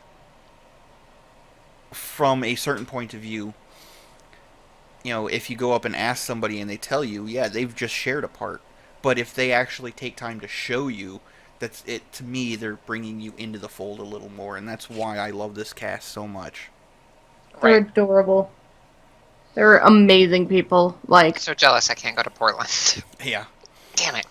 from a certain point of view, if you go up and ask somebody and they tell you, yeah, they've just shared a part. But if they actually take time to show you, that's it. To me, they're bringing you into the fold a little more, and that's why I love this cast so much. They're Right. adorable. They're amazing people. Like, So jealous I can't go to Portland. Yeah. Damn it.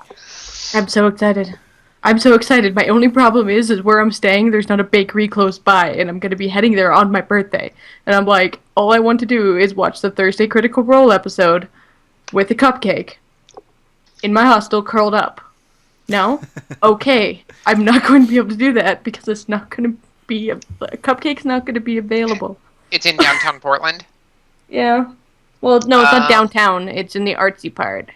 I'm so excited. I'm so excited. My only problem is where I'm staying, there's not a bakery close by, and I'm going to be heading there on my birthday. And I'm like, all I want to do is watch the Thursday Critical Role episode with a cupcake in my hostel curled up. No? Okay. I'm not going to be able to do that because it's not going to be, a cupcake's not going to be available. It's in downtown Portland. Yeah. Well, no, it's not downtown. It's in the artsy part.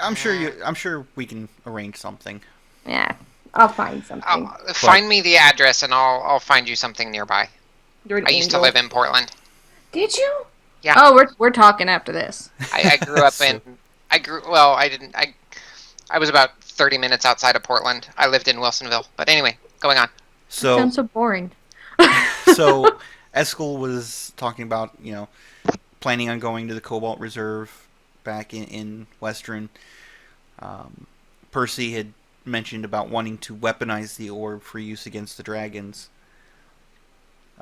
I'm sure we can arrange something. Yeah. I'll find something. Find me the address and I'll find you something nearby. You're an I used to angel. live in Portland. Did you? Yeah. Oh, we're talking after this. I grew up in. I didn't. I was about 30 minutes outside of Portland. I lived in Wilsonville. But anyway, going on. So Sounds so boring. so Eskel was talking about planning on going to the Cobalt Reserve back in Western. Percy had mentioned about wanting to weaponize the orb for use against the dragons.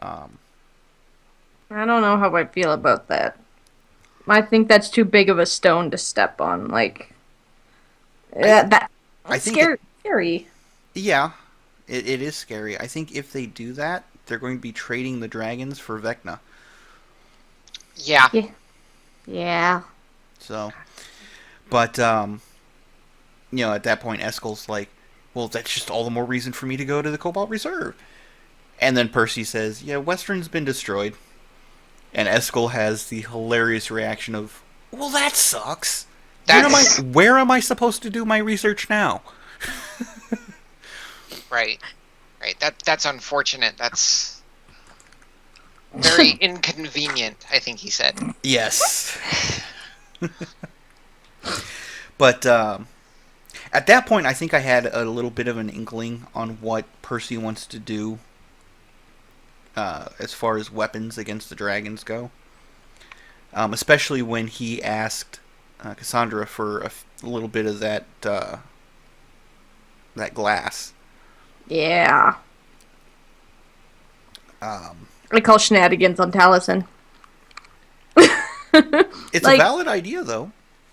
I don't know how I feel about that. I think that's too big of a stone to step on. Like, that's I think scary. Yeah, it is scary. I think if they do that, they're going to be trading the dragons for Vecna. Yeah. Yeah. So, but at that point, Eskel's like, well, that's just all the more reason for me to go to the Cobalt Reserve. And then Percy says, yeah, Western's been destroyed. And Eskel has the hilarious reaction of, well, that sucks. Where am I supposed to do my research now? Right. That's unfortunate. That's very inconvenient, I think he said. Yes. But at that point, I think I had a little bit of an inkling on what Percy wants to do as far as weapons against the dragons go. Especially when he asked Cassandra for a little bit of that glass. Yeah. I call shenanigans on Taliesin. It's a valid idea, though.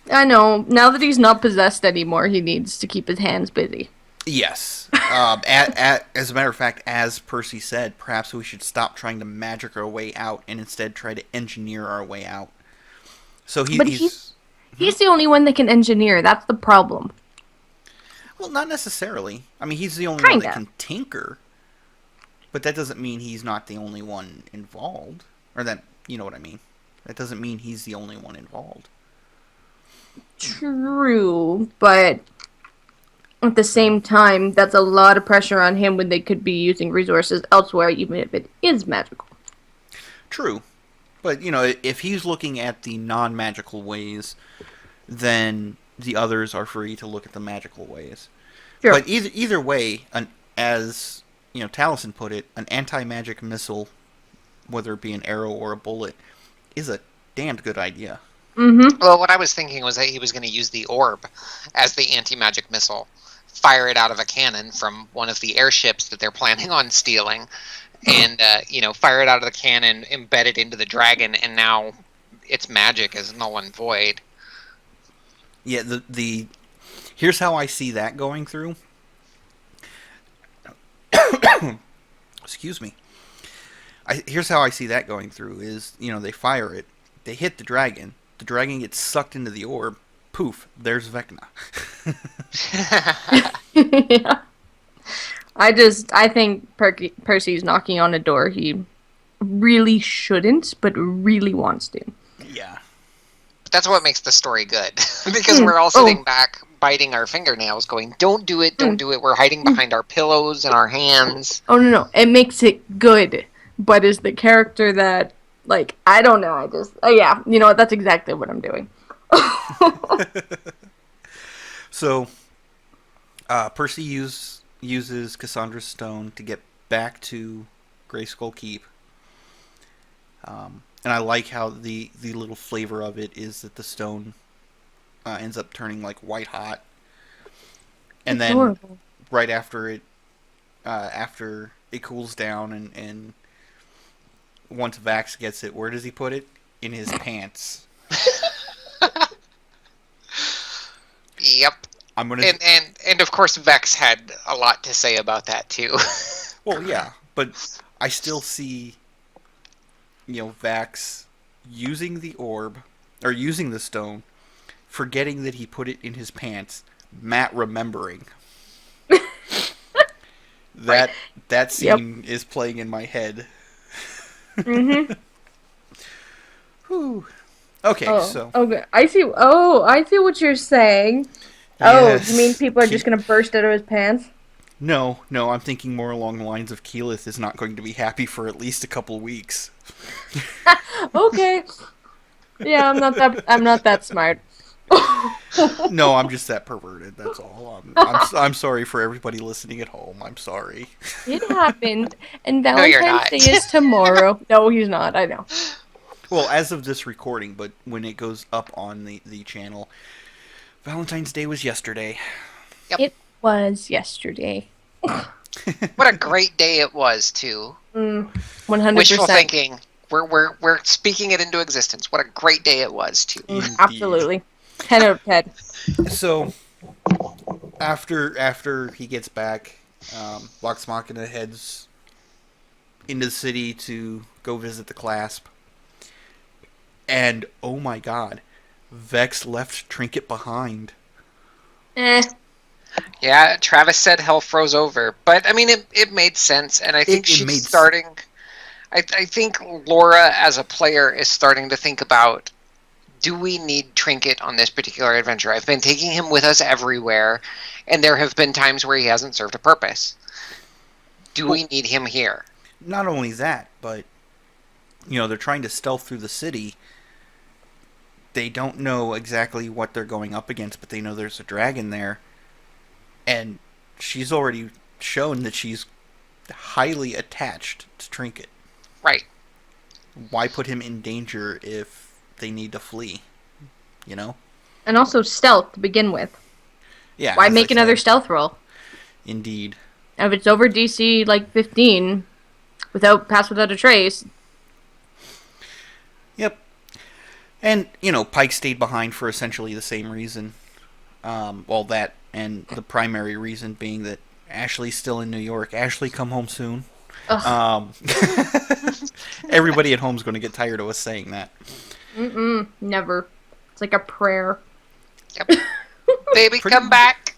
I know. Now that he's not possessed anymore, he needs to keep his hands busy. Yes. As a matter of fact, as Percy said, perhaps we should stop trying to magic our way out and instead try to engineer our way out. So he's the only one that can engineer. That's the problem. Well, not necessarily. I mean, he's the only one that can tinker. But that doesn't mean he's not the only one involved. Or that, you know what I mean. That doesn't mean he's the only one involved. True, but at the same time, that's a lot of pressure on him when they could be using resources elsewhere, even if it is magical. True. But, if he's looking at the non-magical ways, then the others are free to look at the magical ways. Sure. But either way, as Taliesin put it, an anti-magic missile, whether it be an arrow or a bullet, is a damned good idea. Mm-hmm. Well, what I was thinking was that he was going to use the orb as the anti-magic missile, fire it out of a cannon from one of the airships that they're planning on stealing, and fire it out of the cannon, embed it into the dragon, and now its magic is null and void. Yeah, here's how I see that going through. Excuse me. Here's how I see that going through is, they fire it, they hit the dragon gets sucked into the orb, poof, there's Vecna. Yeah. I think Percy's knocking on a door he really shouldn't, but really wants to. Yeah. But that's what makes the story good. Because we're all sitting back, biting our fingernails, going, don't do it, don't do it. We're hiding behind our pillows and our hands. Oh, no. It makes it good. But is the character that, I don't know. Yeah, that's exactly what I'm doing. So, Percy uses Cassandra's stone to get back to Greyskull Keep. And I like how the little flavor of it is that the stone ends up turning white hot. And then horrible. Right after it cools down and once Vax gets it, where does he put it? In his pants. Yep. And of course Vex had a lot to say about that too. Well, yeah, but I still see Vax using the orb or using the stone, forgetting that he put it in his pants, Matt remembering. That scene is playing in my head. Mm-hmm. Whew. Okay, so. Okay, I see what you're saying. Yes. Oh, you mean people are just going to burst out of his pants? No, I'm thinking more along the lines of Keyleth is not going to be happy for at least a couple weeks. Okay. Yeah, I'm not that smart. No, I'm just that perverted. That's all. I'm sorry for everybody listening at home. I'm sorry. It happened, and Valentine's Day is tomorrow. No, he's not. I know. Well, as of this recording, but when it goes up on the channel, Valentine's Day was yesterday. Yep. It was yesterday. What a great day it was, too. 100%. Wishful thinking. We're speaking it into existence. What a great day it was, too. Absolutely. 10 out of 10. So, after he gets back, Vox Machina heads into the city to go visit the Clasp. And, oh my god, Vex left Trinket behind. Yeah, Travis said hell froze over. But, I mean, it made sense, and I think she's starting... I think Laura, as a player, is starting to think about, do we need Trinket on this particular adventure? I've been taking him with us everywhere, and there have been times where he hasn't served a purpose. Do we need him here? Not only that, but, they're trying to stealth through the city. They don't know exactly what they're going up against, but they know there's a dragon there. And she's already shown that she's highly attached to Trinket. Right. Why put him in danger if they need to flee? And also stealth to begin with. Yeah. Why make another stealth roll? Indeed. If it's over DC 15, pass without a trace. Yep. And, Pike stayed behind for essentially the same reason. That and the primary reason being that Ashley's still in New York. Ashley, come home soon. Everybody at home's going to get tired of us saying that. Never. It's like a prayer. Yep. Baby, come back.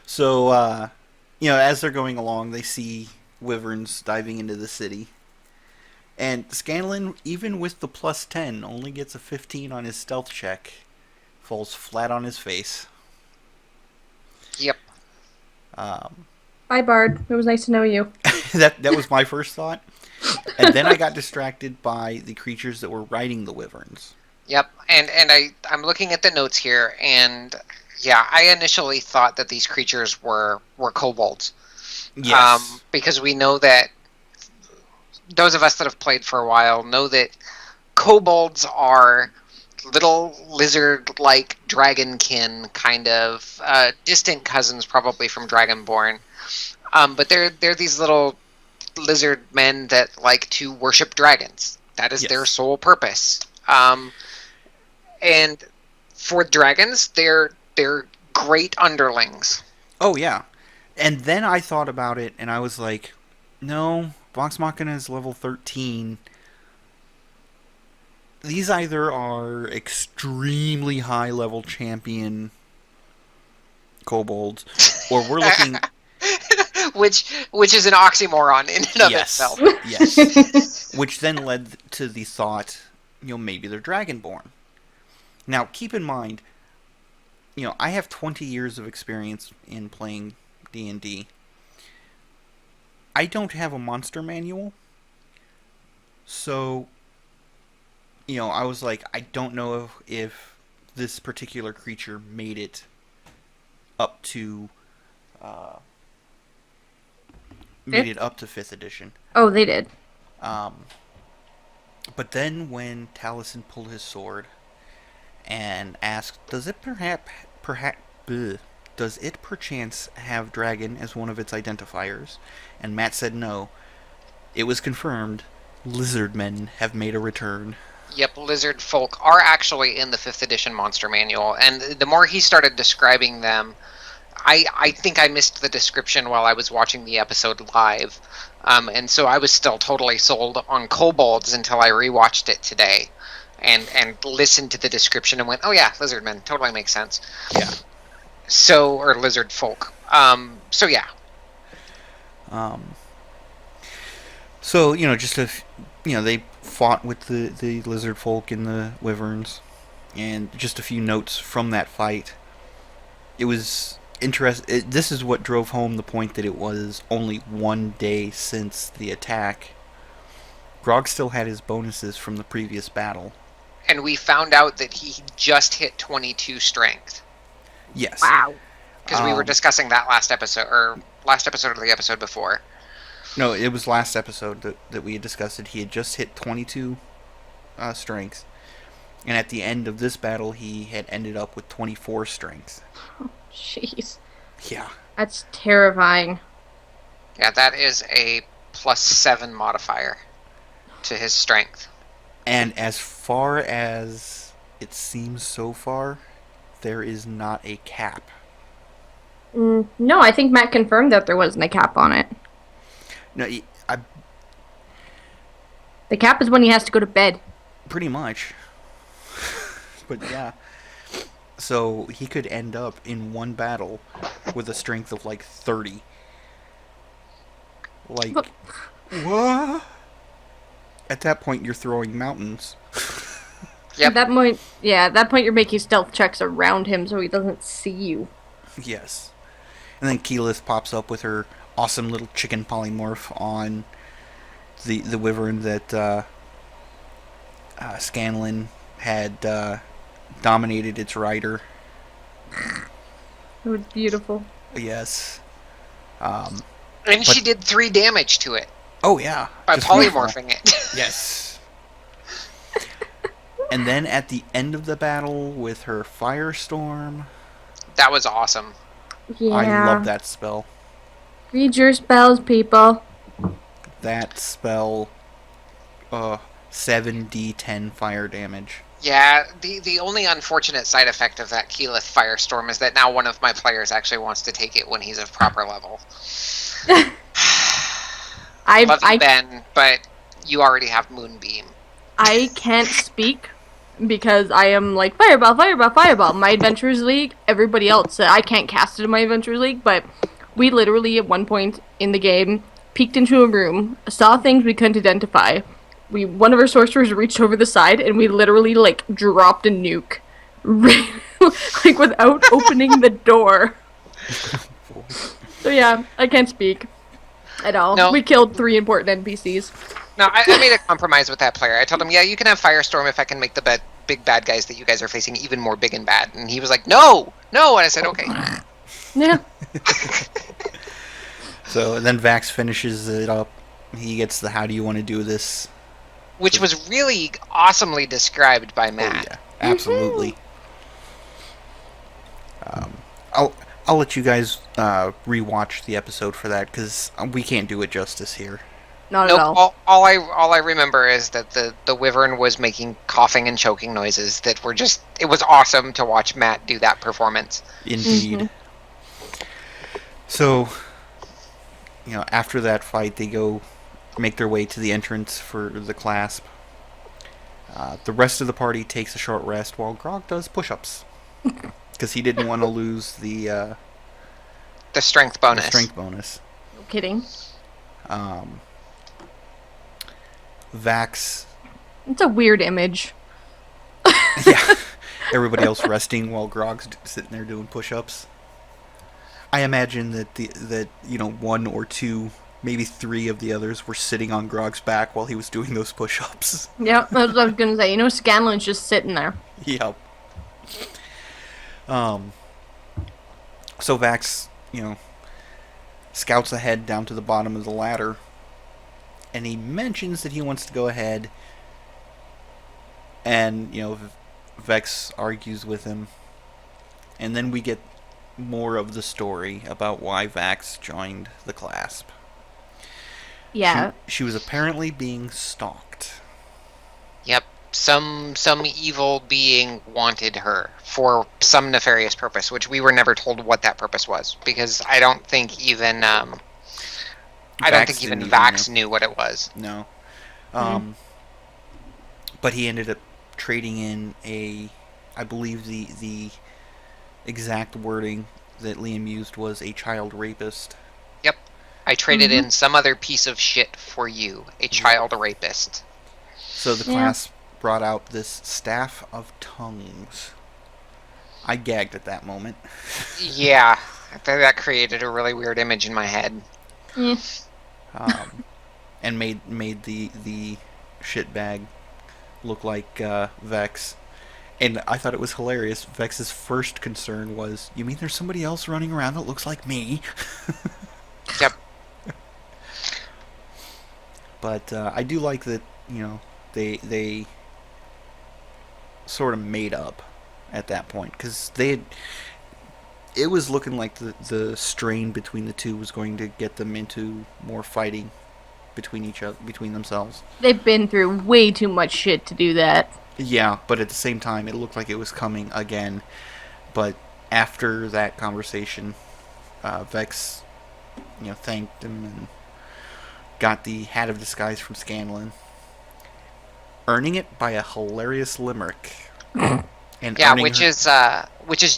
So, as they're going along, they see wyverns diving into the city. And Scanlan, even with the plus 10, only gets a 15 on his stealth check. Falls flat on his face. Yep. Bye, Bard. It was nice to know you. That was my first thought. And then I got distracted by the creatures that were riding the wyverns. Yep. And I'm looking at the notes here, and yeah, I initially thought that these creatures were kobolds. Yes. Because we know that those of us that have played for a while know that kobolds are little lizard-like dragonkin, kind of distant cousins, probably from Dragonborn. But they're these little lizard men that like to worship dragons. That is their sole purpose. And for dragons, they're great underlings. Oh, yeah. And then I thought about it, and I was like, no, Vox Machina is level 13. These either are extremely high-level champion kobolds, or we're looking... which is an oxymoron in and of itself. Yes. Which then led to the thought, maybe they're Dragonborn. Now, keep in mind, I have 20 years of experience in playing D&D. I don't have a monster manual, so, I was like, I don't know if this particular creature made it up to... made it up to 5th edition. Oh, they did. But then when Taliesin pulled his sword and asked, does it perchance have dragon as one of its identifiers? And Matt said no. It was confirmed. Lizard men have made a return. Yep, lizard folk are actually in the 5th edition monster manual, and the more he started describing them, I think I missed the description while I was watching the episode live, and so I was still totally sold on kobolds until I rewatched it today, and listened to the description and went, oh yeah, lizard men, totally makes sense. Yeah. So, or lizard folk. So yeah. So, they fought with the lizard folk and the wyverns, and just a few notes from that fight. It was... This is what drove home the point that it was only one day since the attack. Grog still had his bonuses from the previous battle. And we found out that he just hit 22 strength. Yes. Wow. Because we were discussing that last episode of the episode before. No, it was last episode that we had discussed it. He had just hit 22 strength. And at the end of this battle, he had ended up with 24 strength. Jeez. Yeah. That's terrifying. Yeah, that is a +7 modifier to his strength. And as far as it seems so far, there is not a cap. No, I think Matt confirmed that there wasn't a cap on it. No, The cap is when he has to go to bed. pretty much. But yeah. So he could end up in one battle with a strength of like 30. Like, what? At that point, you're throwing mountains. Yep. At that point you're making stealth checks around him so he doesn't see you. Yes. And then Keyleth pops up with her awesome little chicken polymorph on the wyvern that Scanlan had dominated its rider. It was beautiful. Yes. And she did 3 damage to it. Oh, yeah. By Just polymorphing it. Yes. And then at the end of the battle with her firestorm. That was awesome. Yeah. I love that spell. Read your spells, people. That spell, 7d10 fire damage. Yeah, the only unfortunate side effect of that Keyleth Firestorm is that now one of my players actually wants to take it when he's of proper level. I love you, Ben, but you already have Moonbeam. I can't speak because I am like, fireball, fireball, fireball. My Adventurers League, everybody else, I can't cast it in my Adventurers League, but we literally at one point in the game peeked into a room, saw things we couldn't identify, one of our sorcerers reached over the side, and we literally like dropped a nuke, like without opening the door. So yeah, I can't speak at all. No. We killed 3 important NPCs. No, I made a compromise with that player. I told him, yeah, you can have Firestorm if I can make the big bad guys that you guys are facing even more big and bad. And he was like, no! And I said, okay. Yeah. So, and then Vax finishes it up. He gets the how do you want to do this? Which was really awesomely described by Matt. Oh, yeah, absolutely. I'll let you guys rewatch the episode for that, because we can't do it justice here. Not at Nope. all. All I remember is that the Wyvern was making coughing and choking noises that were just. It was awesome to watch Matt do that performance. Indeed. Mm-hmm. So, after that fight, they go make their way to the entrance for the Clasp. The rest of the party takes a short rest while Grog does push-ups. Because he didn't want to lose the strength bonus. No kidding. Vax. It's a weird image. Yeah. Everybody else resting while Grog's sitting there doing push-ups. I imagine that one or two, maybe 3 of the others were sitting on Grog's back while he was doing those push-ups. Yeah, that's what I was gonna say. Scanlan's just sitting there. Yep. So Vax, scouts ahead down to the bottom of the ladder, and he mentions that he wants to go ahead, and, Vex argues with him, and then we get more of the story about why Vax joined the Clasp. Yeah. She was apparently being stalked. Yep. Some evil being wanted her for some nefarious purpose, which we were never told what that purpose was, because I don't think even Vax knew what it was. No. But he ended up trading in I believe the exact wording that Liam used was a child rapist. Yep. I traded in some other piece of shit for you, a child rapist. So the Clasp brought out this Staff of Tongues. I gagged at that moment. Yeah, that created a really weird image in my head. And made the shitbag look like Vex. And I thought it was hilarious. Vex's first concern was, you mean there's somebody else running around that looks like me? Yep. But I do like that, they sort of made up at that point, because it was looking like the strain between the two was going to get them into more fighting between themselves. They've been through way too much shit to do that. Yeah, but at the same time, it looked like it was coming again. But after that conversation, Vex, thanked him and got the Hat of Disguise from Scanlan, earning it by a hilarious limerick. And yeah, which is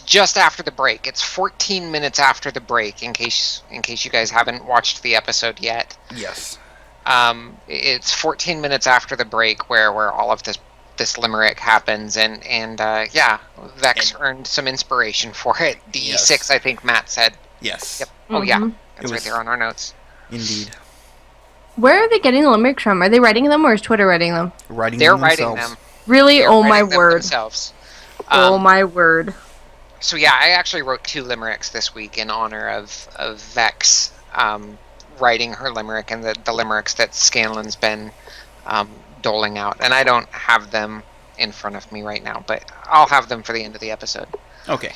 just after the break. It's 14 minutes after the break, in case you guys haven't watched the episode yet. Yes. It's 14 minutes after the break where all of this limerick happens, and Vex earned some inspiration for it. The E6, I think Matt said. Yes. Yep. Oh yeah, that's right there on our notes. Indeed. Where are they getting the limericks from? Are they writing them, or is Twitter writing them? They're writing them. Really? They're oh my writing them word. Themselves. Oh my word. So yeah, I actually wrote 2 limericks this week in honor of Vex writing her limerick and the limericks that Scanlan's been doling out. And I don't have them in front of me right now, but I'll have them for the end of the episode. Okay.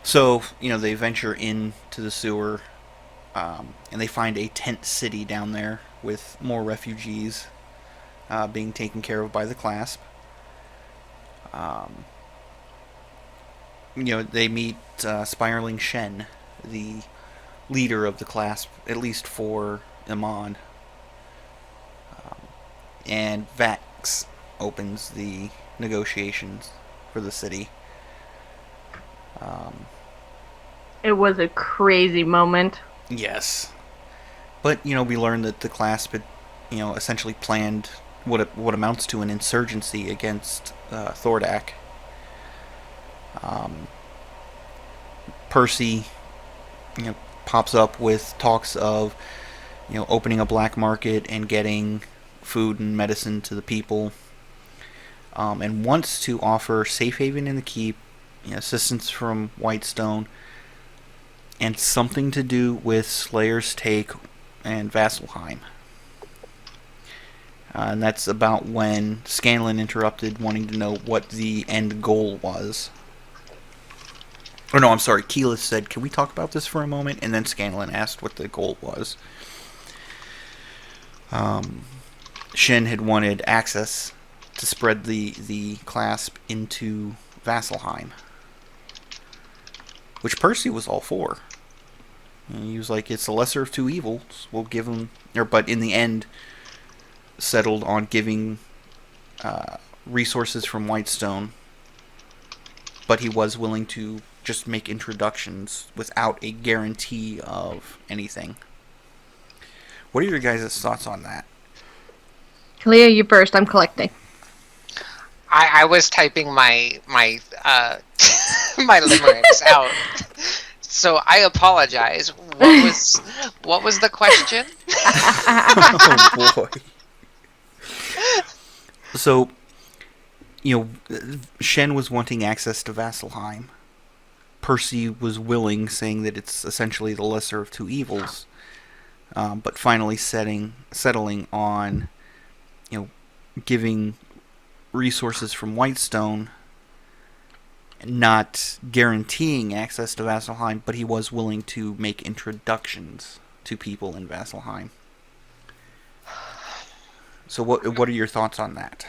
So, they venture into the sewer, and they find a tent city down there with more refugees being taken care of by the Clasp. They meet Spiraling Shen, the leader of the Clasp, at least for Iman. And Vax opens the negotiations for the city. It was a crazy moment. Yes. But, we learned that the Clasp had essentially planned what amounts to an insurgency against Thordak. Percy, pops up with talks of, opening a black market and getting food and medicine to the people, and wants to offer safe haven in the keep, assistance from Whitestone, and something to do with Slayer's Take and Vasselheim. And that's about when Scanlan interrupted, wanting to know what the end goal was. Oh no, I'm sorry. Keyleth said, "Can we talk about this for a moment?" And then Scanlan asked what the goal was. Shin had wanted access to spread the Clasp into Vasselheim, which Percy was all for. And he was like, "It's the lesser of two evils. We'll give him," but in the end, settled on giving resources from Whitestone. But he was willing to just make introductions without a guarantee of anything. What are your guys' thoughts on that? Clea, you first. I'm collecting. I was typing my my limericks out, so I apologize. What was the question? Oh boy. So, Shen was wanting access to Vasselheim. Percy was willing, saying that it's essentially the lesser of two evils, but finally settling on, giving resources from Whitestone, not guaranteeing access to Vasselheim, but he was willing to make introductions to people in Vasselheim. So what are your thoughts on that?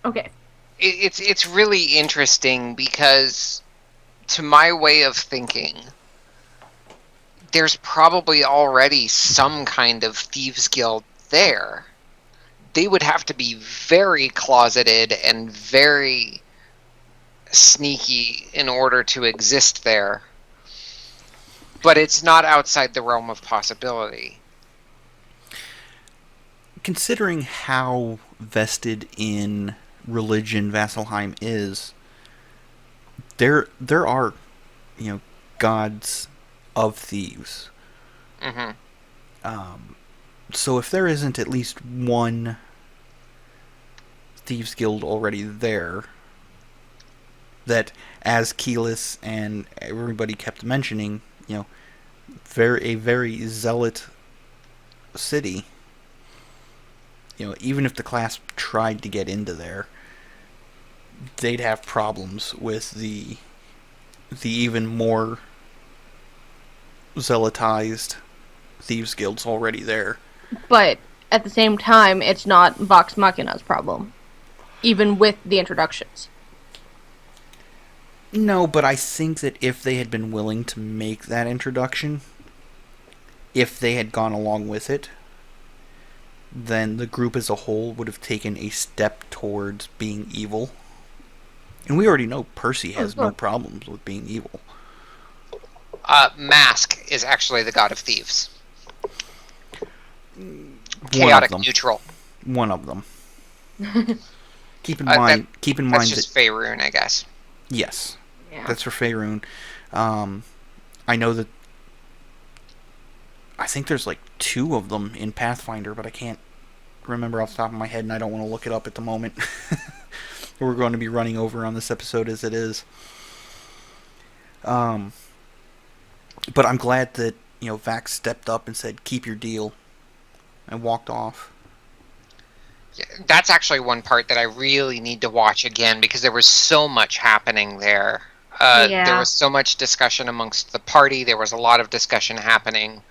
Okay. It's really interesting because, to my way of thinking, there's probably already some kind of thieves guild there. They would have to be very closeted and very sneaky in order to exist there. But it's not outside the realm of possibility. Considering how vested in religion Vasselheim is, there are, gods of thieves. Mm-hmm. So if there isn't at least one thieves guild already there, that, as Keyleth and everybody kept mentioning, a very zealot city. Even if the Clasp tried to get into there, they'd have problems with the even more zealotized thieves guilds already there. But at the same time, it's not Vox Machina's problem, even with the introductions. No, but I think that if they had been willing to make that introduction, if they had gone along with it, then the group as a whole would have taken a step towards being evil. And we already know Percy has no problems with being evil. Mask is actually the god of thieves. Chaotic neutral. One of them. Keep in mind that's just Faerun, I guess. Yes. Yeah. That's for Faerun. I know that I think there's like 2 of them in Pathfinder, but I can't remember off the top of my head, and I don't want to look it up at the moment. We're going to be running over on this episode as it is. But I'm glad that, Vax stepped up and said, "Keep your deal," and walked off. Yeah, that's actually one part that I really need to watch again, because there was so much happening there. There was so much discussion amongst the party. There was a lot of discussion happening.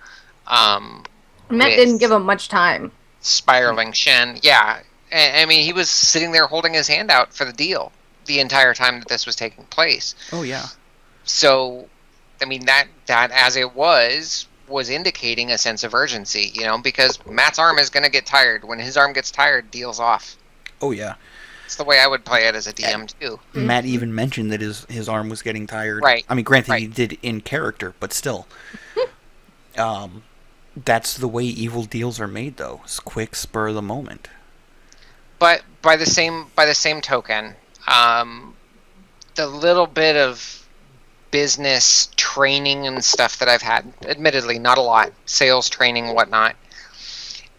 Matt didn't give him much time. Spiraling Shen, yeah. I mean, he was sitting there holding his hand out for the deal the entire time that this was taking place. Oh, yeah. So, I mean, that as it was indicating a sense of urgency, because Matt's arm is going to get tired. When his arm gets tired, deal's off. Oh, yeah. It's the way I would play it as a DM, too. Matt even mentioned that his arm was getting tired. Right. I mean, granted, he did in character, but still. That's the way evil deals are made, though. It's quick, spur of the moment. But by the same token, the little bit of business training and stuff that I've had, admittedly not a lot, sales training, whatnot.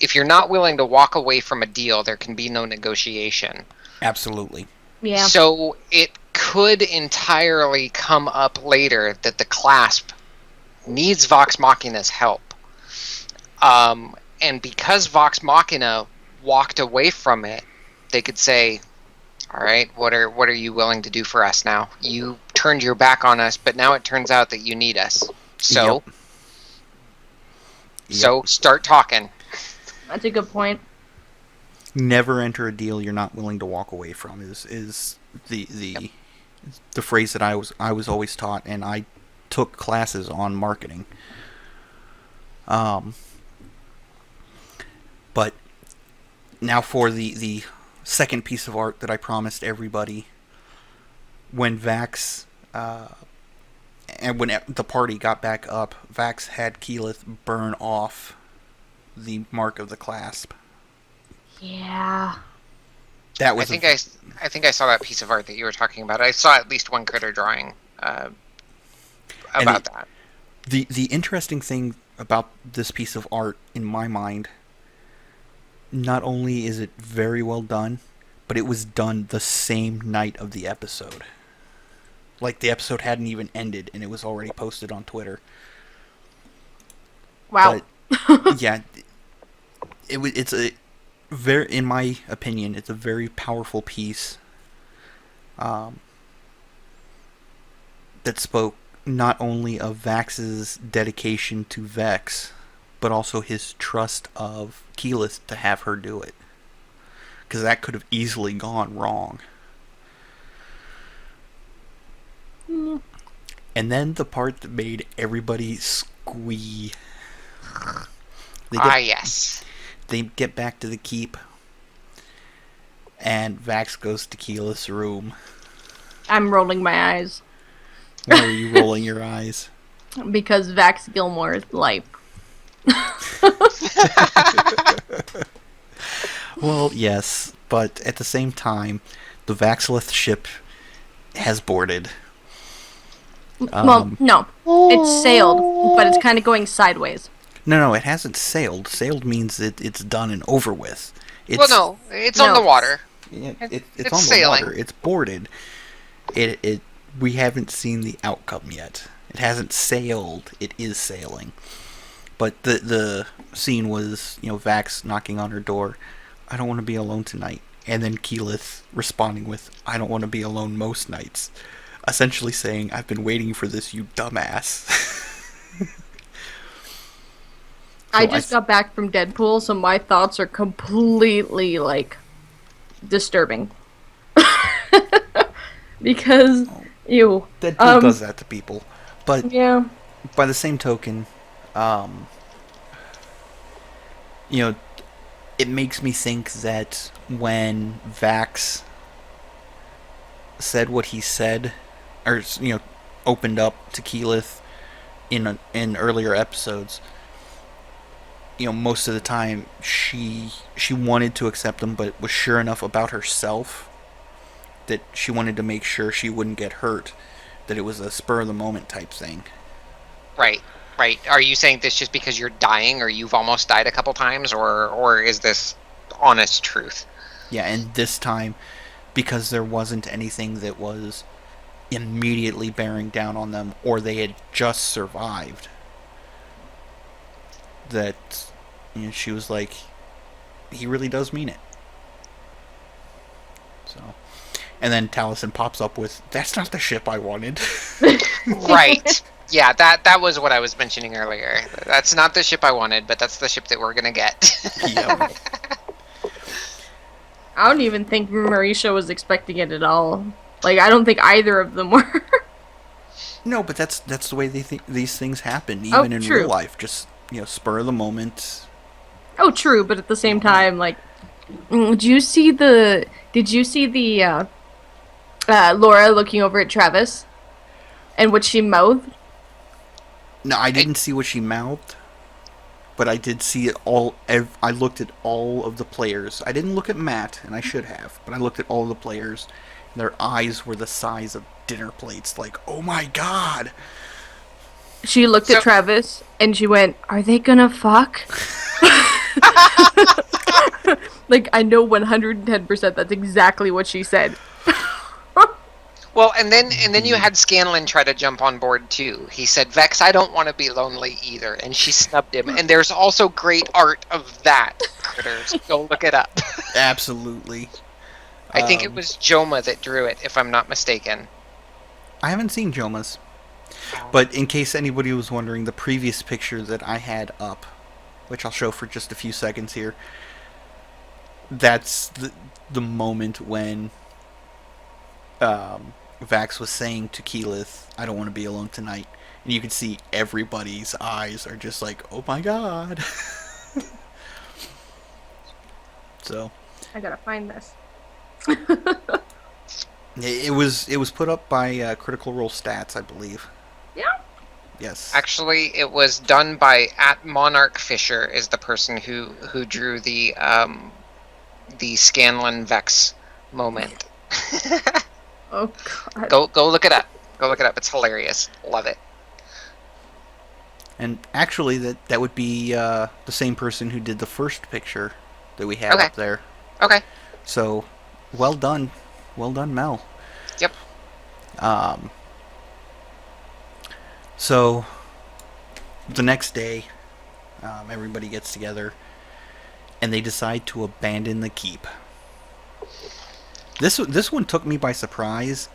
If you're not willing to walk away from a deal, there can be no negotiation. Absolutely. Yeah. So it could entirely come up later that the Clasp needs Vox Machina's help. And because Vox Machina walked away from it, they could say, all right, what are you willing to do for us now? You turned your back on us, but now it turns out that you need us. So, so start talking. That's a good point. Never enter a deal you're not willing to walk away from is the phrase that I was always taught, and I took classes on marketing. But now for the second piece of art that I promised everybody. When Vax and when the party got back up, Vax had Keyleth burn off the mark of the Clasp. Yeah. That was. I think I saw that piece of art that you were talking about. I saw at least one critter drawing about that. The interesting thing about this piece of art, in my mind, not only is it very well done, but it was done the same night of the episode. Like, the episode hadn't even ended, and it was already posted on Twitter. Wow. But, yeah, it's a very, in my opinion, it's a very powerful piece that spoke not only of Vax's dedication to Vex, but also his trust of Keyleth to have her do it. Because that could have easily gone wrong. Mm. And then the part that made everybody squee. Yes. They get back to the keep, and Vax goes to Keyleth's room. I'm rolling my eyes. Why are you rolling your eyes? Because Vax Gilmore is life. Well, yes, but at the same time, the Vaxleth ship has boarded. Well, no. It's sailed, but it's kind of going sideways. No, it hasn't sailed. Sailed means it's done and over with. Well, no, it's on the water. Yeah, it's it's on sailing. the water. It's boarded. We haven't seen the outcome yet. It hasn't sailed. It is sailing. But the scene was, Vax knocking on her door. I don't want to be alone tonight. And then Keyleth responding with, I don't want to be alone most nights. Essentially saying, I've been waiting for this, you dumbass. I just got back from Deadpool, so my thoughts are completely, disturbing. Because, ew. Deadpool does that to people. But yeah. By the same token, it makes me think that when Vax said what he said, or opened up to Keyleth in earlier episodes, most of the time she wanted to accept him, but was sure enough about herself that she wanted to make sure she wouldn't get hurt, that it was a spur of the moment type thing. Right. Are you saying this just because you're dying or you've almost died a couple times, or is this honest truth? Yeah, and this time, because there wasn't anything that was immediately bearing down on them, or they had just survived, that she was like, he really does mean it. So, and then Taliesin pops up with, that's not the ship I wanted. Right. Yeah, that was what I was mentioning earlier. That's not the ship I wanted, but that's the ship that we're gonna get. Yep. I don't even think Marisha was expecting it at all. I don't think either of them were. No, but that's the way these things happen, even in real life. Just, spur of the moment. Oh, true, but at the same time, did you see the Laura looking over at Travis and what she mouthed? No, I didn't see what she mouthed. but I did see it all. I looked at all of the players. I didn't look at Matt, and I should have, but I looked at all of the players. And their eyes were the size of dinner plates. Like, oh my god! She looked at Travis and she went, "Are they gonna fuck?" Like, I know 110% that's exactly what she said. Well, and then you had Scanlan try to jump on board too. He said, "Vex, I don't want to be lonely either," and she snubbed him. And there's also great art of that, critters. Go look it up. Absolutely. I think it was Joma that drew it, if I'm not mistaken. I haven't seen Joma's. But in case anybody was wondering, the previous picture that I had up, which I'll show for just a few seconds here, that's the moment when Vax was saying to Keyleth, "I don't want to be alone tonight." And you can see everybody's eyes are just like, "Oh my god." So I gotta find this. it was put up by Critical Role Stats, I believe. Yeah. Yes. Actually, it was done by @Monarch Fisher is the person who drew the Scanlan Vex moment. Oh god. Go look it up. Go look it up. It's hilarious. Love it. And actually, that would be the same person who did the first picture that we had up there. Okay. So, well done, Mel. Yep. So, the next day, everybody gets together, and they decide to abandon the keep. This one took me by surprise,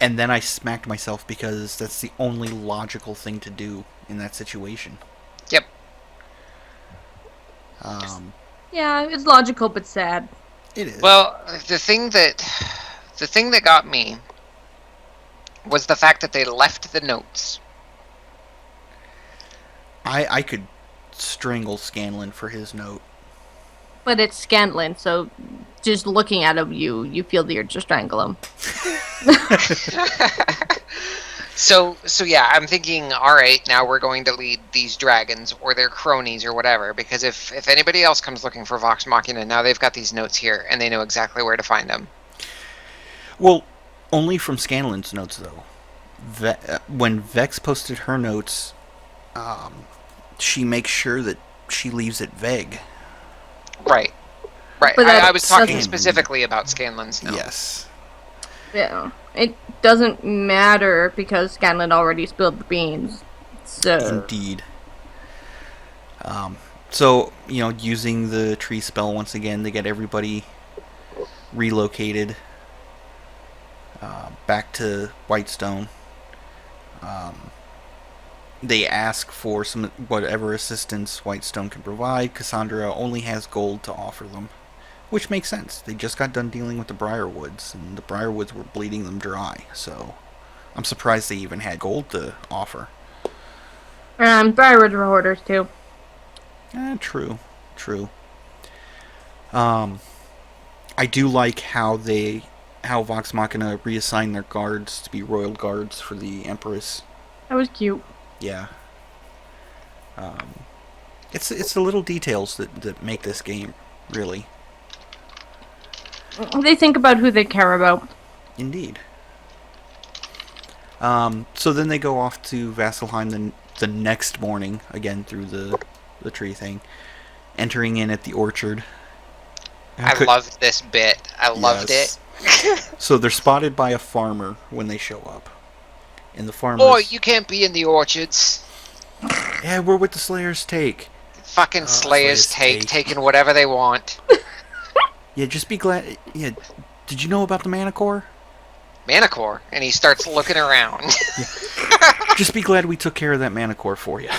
and then I smacked myself because that's the only logical thing to do in that situation. Yep. Yeah, it's logical but sad. It is. Well, the thing that got me was the fact that they left the notes. I could strangle Scanlan for his note. But it's Scanlan, so just looking at him, you feel the urge to strangle him. So yeah, I'm thinking, all right, now we're going to lead these dragons or their cronies or whatever, because if anybody else comes looking for Vox Machina, now they've got these notes here and they know exactly where to find them. Well, only from Scanlan's notes, though. When Vex posted her notes, she makes sure that she leaves it vague. Right. But I was talking specifically about Scanlan's note. Yes. Yeah. It doesn't matter because Scanlan already spilled the beans. So. Indeed. So, using the tree spell once again, they get everybody relocated back to Whitestone. They ask for whatever assistance Whitestone can provide. Cassandra only has gold to offer them, which makes sense. They just got done dealing with the Briarwoods, and the Briarwoods were bleeding them dry, so I'm surprised they even had gold to offer. Briarwoods were hoarders, too. True. I do like how Vox Machina reassigned their guards to be royal guards for the Empress. That was cute. Yeah. It's the little details that make this game, really. They think about who they care about. Indeed. So then they go off to Vasselheim the next morning, again through the tree thing, entering in at the orchard. I loved this bit. I loved it. So they're spotted by a farmer when they show up. And the farmer. Boy, you can't be in the orchards. Yeah, we're with the Slayers Take. Fucking Slayers Take, taking whatever they want. Yeah, just be glad. Yeah, did you know about the Manicore? Manicore? And he starts looking around. Yeah. Just be glad we took care of that Manicore for you.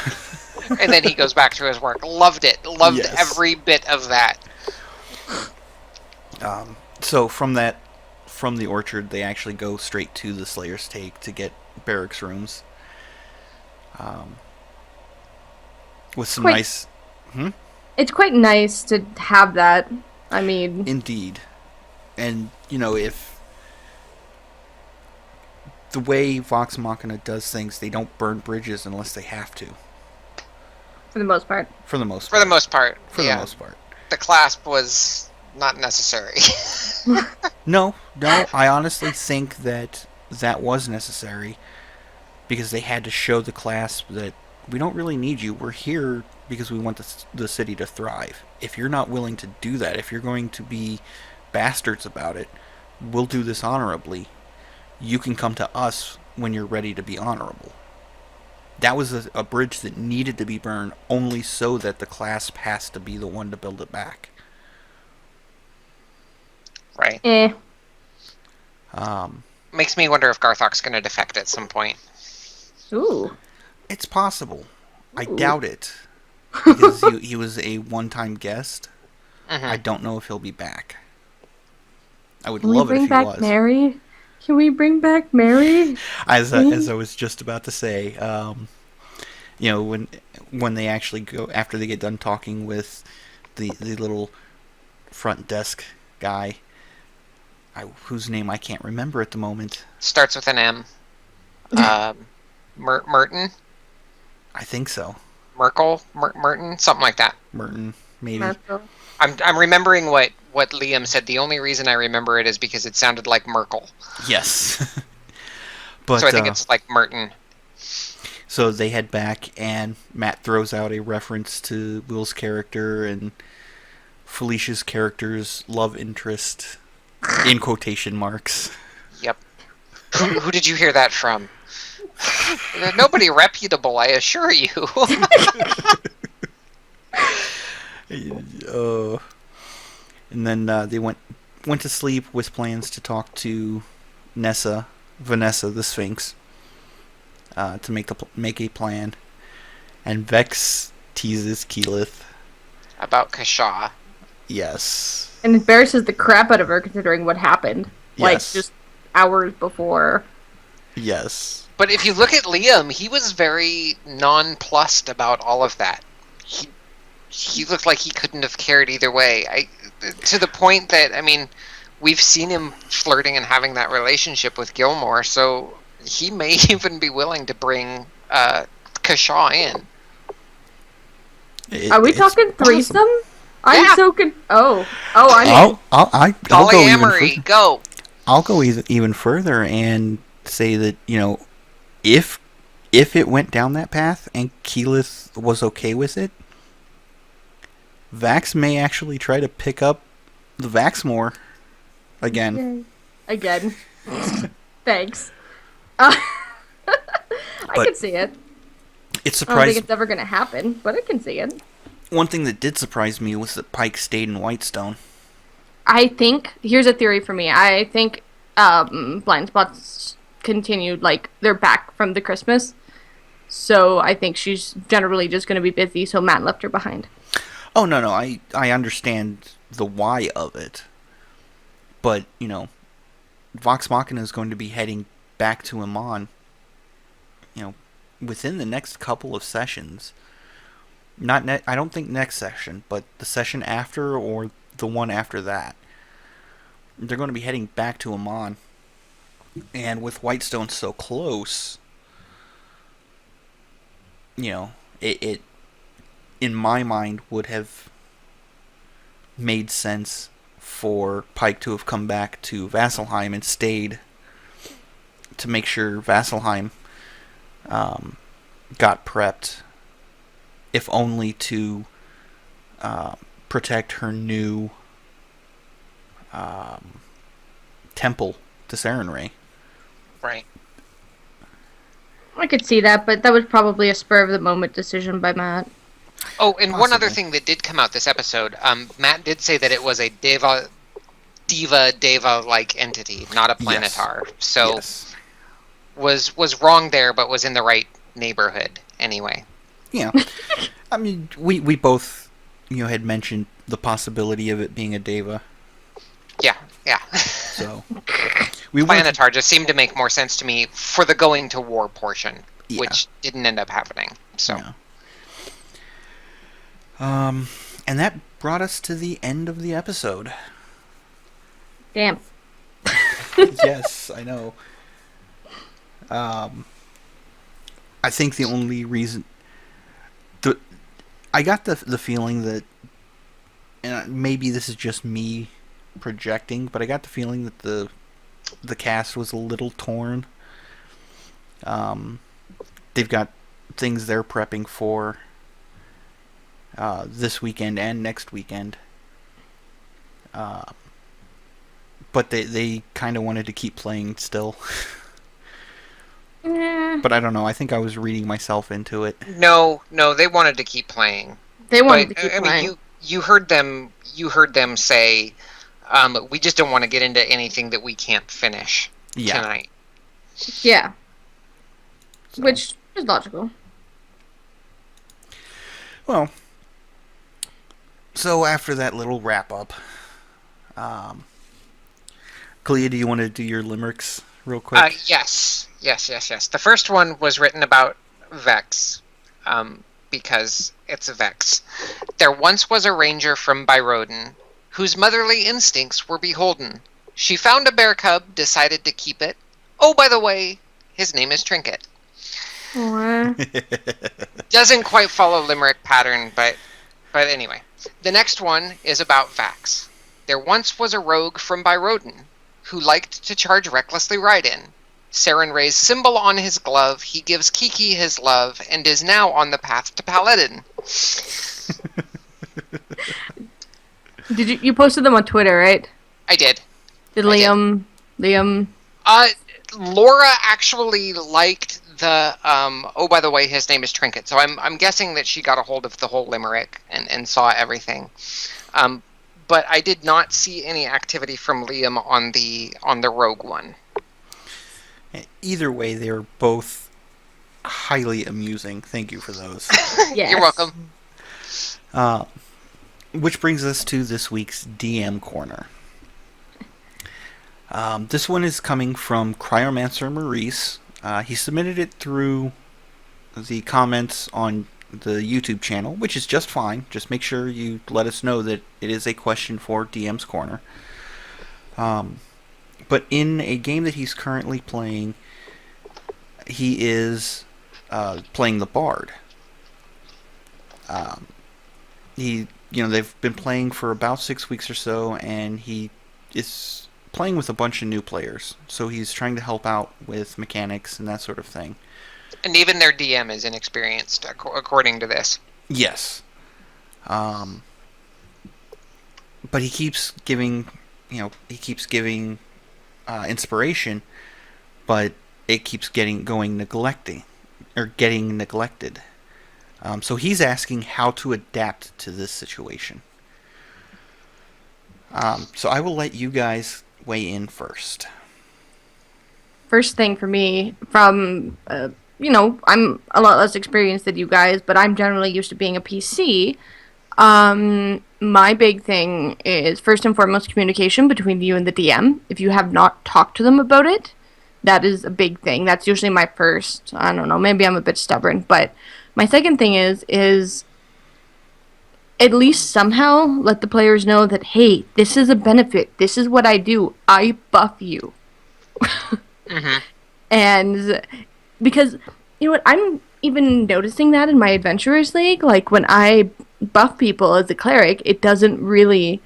And then he goes back to his work. Loved it. Loved every bit of that. So from the orchard, they actually go straight to the Slayer's Take to get barracks rooms. With some nice... It's quite nice to have that. I mean... Indeed. And, if... The way Vox Machina does things, they don't burn bridges unless they have to. For the most part. For the most For part. the most part. For yeah. the most part. The clasp was not necessary. No, I honestly think that was necessary because they had to show the Clasp that we don't really need you. We're here because we want the city to thrive. If you're not willing to do that, if you're going to be bastards about it, we'll do this honorably. You can come to us when you're ready to be honorable. That was a bridge that needed to be burned only so that the Clasp has to be the one to build it back. Right. Makes me wonder if Garthok's going to defect at some point. Ooh. It's possible. Ooh. I doubt it. Because he was a one-time guest. Mm-hmm. I don't know if he'll be back. I would Can love we it bring if he back was. Mary? Can we bring back Mary? As I was just about to say, when they actually go after they get done talking with the little front desk guy, whose name I can't remember at the moment. Starts with an M. Merton? I think so. Merkel? Merton? Something like that. Merton, maybe. Merkel. I'm remembering what Liam said. The only reason I remember it is because it sounded like Merkel. Yes. But, so I think it's like Merton. So they head back, and Matt throws out a reference to Will's character and Felicia's character's love interest, in quotation marks. Yep. Who did you hear that from? Nobody reputable, I assure you. And then they went to sleep with plans to talk to Vanessa the Sphinx, to make a plan. And Vex teases Keyleth about Kashaw. Yes. And embarrasses the crap out of her considering what happened. Like, Yes. just hours before. Yes. But if you look at Liam, he was very nonplussed about all of that. He looked like he couldn't have cared either way. To the point that, I mean, we've seen him flirting and having that relationship with Gilmore, so he may even be willing to bring Kashaw in. Are we talking threesome? Awesome. I'm Yeah. so I know. I'll Polyamory, go! I'll go even further and say that, if it went down that path and Keyleth was okay with it, Vax may actually try to pick up the Vaxmore again. Again. Thanks. I can see it. It I don't think surprised. it's ever going to happen, but I can see it. One thing that did surprise me was that Pike stayed in Whitestone. I think, here's a theory for me. I think Blind Spots continued, like, they're back from the Christmas. So I think she's generally just going to be busy, so Matt left her behind. Oh, no, I understand the why of it. But, Vox Machina is going to be heading back to Amon, within the next couple of sessions. I don't think next session, but the session after or the one after that. They're going to be heading back to Amon. And with Whitestone so close, it in my mind would have made sense for Pike to have come back to Vasselheim and stayed to make sure Vasselheim got prepped, if only to protect her new temple to Sarenrae. Right. I could see that, but that was probably a spur-of-the-moment decision by Matt. Oh, and one other Possible. thing that did come out this episode, Matt did say that it was a Deva-like entity, not a planetar. So Yes. was wrong there, but was in the right neighborhood anyway. Yeah. I mean, we both, had mentioned the possibility of it being a Deva. Yeah. So we went to- Planetar just seemed to make more sense to me for the going to war portion, Yeah. which didn't end up happening. So Yeah. And that brought us to the end of the episode. Damn. Yes, I know. I think the only reason I got the feeling that, and maybe this is just me projecting, but I got the feeling that the cast was a little torn. Um, they've got things they're prepping for this weekend and next weekend. Uh, but they kind of wanted to keep playing still. Yeah. But I don't know. I think I was reading myself into it. No, they wanted to keep playing. They wanted But to keep I playing. mean, you heard them say, we just don't want to get into anything that we can't finish tonight. Yeah. So. Which is logical. Well, so after that little wrap up, Clea, do you want to do your limericks real quick? Yes. The first one was written about Vex, because it's a Vex. There once was a ranger from Byroden, whose motherly instincts were beholden. She found a bear cub, decided to keep it. Oh, by the way, his name is Trinket. Doesn't quite follow limerick pattern, but anyway. The next one is about Vax. There once was a rogue from Byroden, who liked to charge recklessly right in. Saren Ray's symbol on his glove, he gives Kiki his love, and is now on the path to Paladin. Did you posted them on Twitter, right? I did. Did Liam? Laura actually liked the oh, by the way, his name is Trinket. So I'm guessing that she got a hold of the whole limerick and saw everything. But I did not see any activity from Liam on the rogue one. Either way, they're both highly amusing. Thank you for those. Yes. You're welcome. Which brings us to this week's DM Corner. This one is coming from Cryomancer Maurice. He submitted it through the comments on the YouTube channel, which is just fine. Just make sure you let us know that it is a question for DM's Corner. But in a game that he's currently playing, he is playing the Bard. They've been playing for about 6 weeks or so, and he is playing with a bunch of new players. So he's trying to help out with mechanics and that sort of thing. And even their DM is inexperienced, according to this. Yes. But he keeps giving, inspiration, but it keeps getting neglected. So he's asking how to adapt to this situation. So I will let you guys weigh in first. First thing for me, from I'm a lot less experienced than you guys, but I'm generally used to being a PC. My big thing is, first and foremost, communication between you and the DM. If you have not talked to them about it, that is a big thing. That's usually my first. I don't know, maybe I'm a bit stubborn, but my second thing is at least somehow let the players know that, hey, this is a benefit. This is what I do. I buff you. Mm-hmm. And because, you know what, I'm even noticing that in my Adventurers League. Like, when I buff people as a cleric, it doesn't really...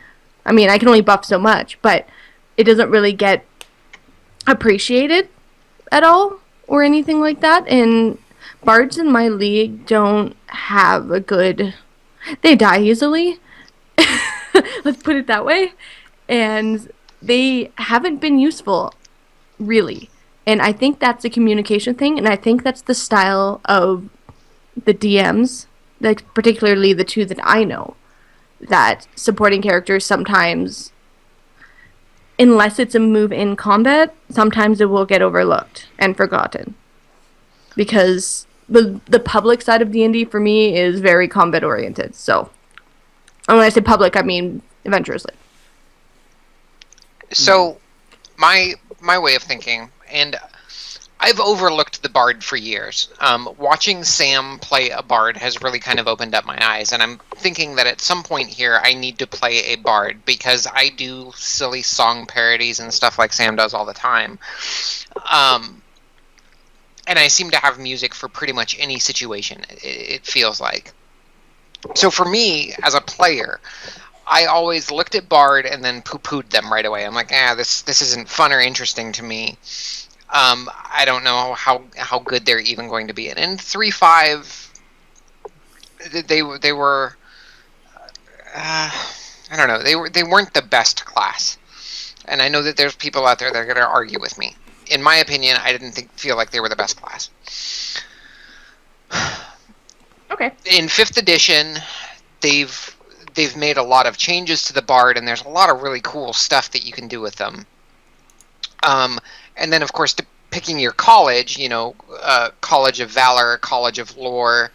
I mean, I can only buff so much, but it doesn't really get appreciated at all or anything like that. And bards in my league don't have a good... They die easily. Let's put it that way. And they haven't been useful, really. And I think that's a communication thing, and I think that's the style of the DMs, like particularly the two that I know, that supporting characters sometimes, unless it's a move in combat, sometimes it will get overlooked and forgotten. Because the public side of D&D for me is very combat oriented. So, and when I say public, I mean Adventurers League. So, my way of thinking, and I've overlooked the Bard for years. Watching Sam play a Bard has really kind of opened up my eyes, and I'm thinking that at some point here I need to play a Bard, because I do silly song parodies and stuff like Sam does all the time. And I seem to have music for pretty much any situation, it feels like. So for me, as a player, I always looked at Bard and then poo-pooed them right away. I'm like, this isn't fun or interesting to me. I don't know how good they're even going to be. And in 3.5, they were I don't know, they weren't the best class. And I know that there's people out there that are going to argue with me. In my opinion, I didn't feel like they were the best class. Okay. In 5th edition, they've made a lot of changes to the Bard, and there's a lot of really cool stuff that you can do with them. And then, of course, picking your college, College of Valor, College of Lore.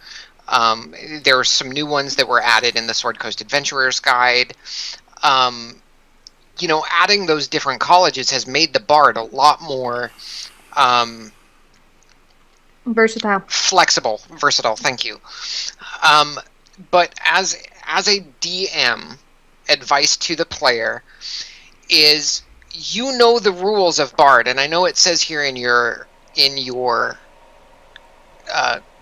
There are some new ones that were added in the Sword Coast Adventurer's Guide. Adding those different colleges has made the Bard a lot more versatile. Versatile. Thank you. But as a DM, advice to the player is, the rules of Bard, and I know it says here in your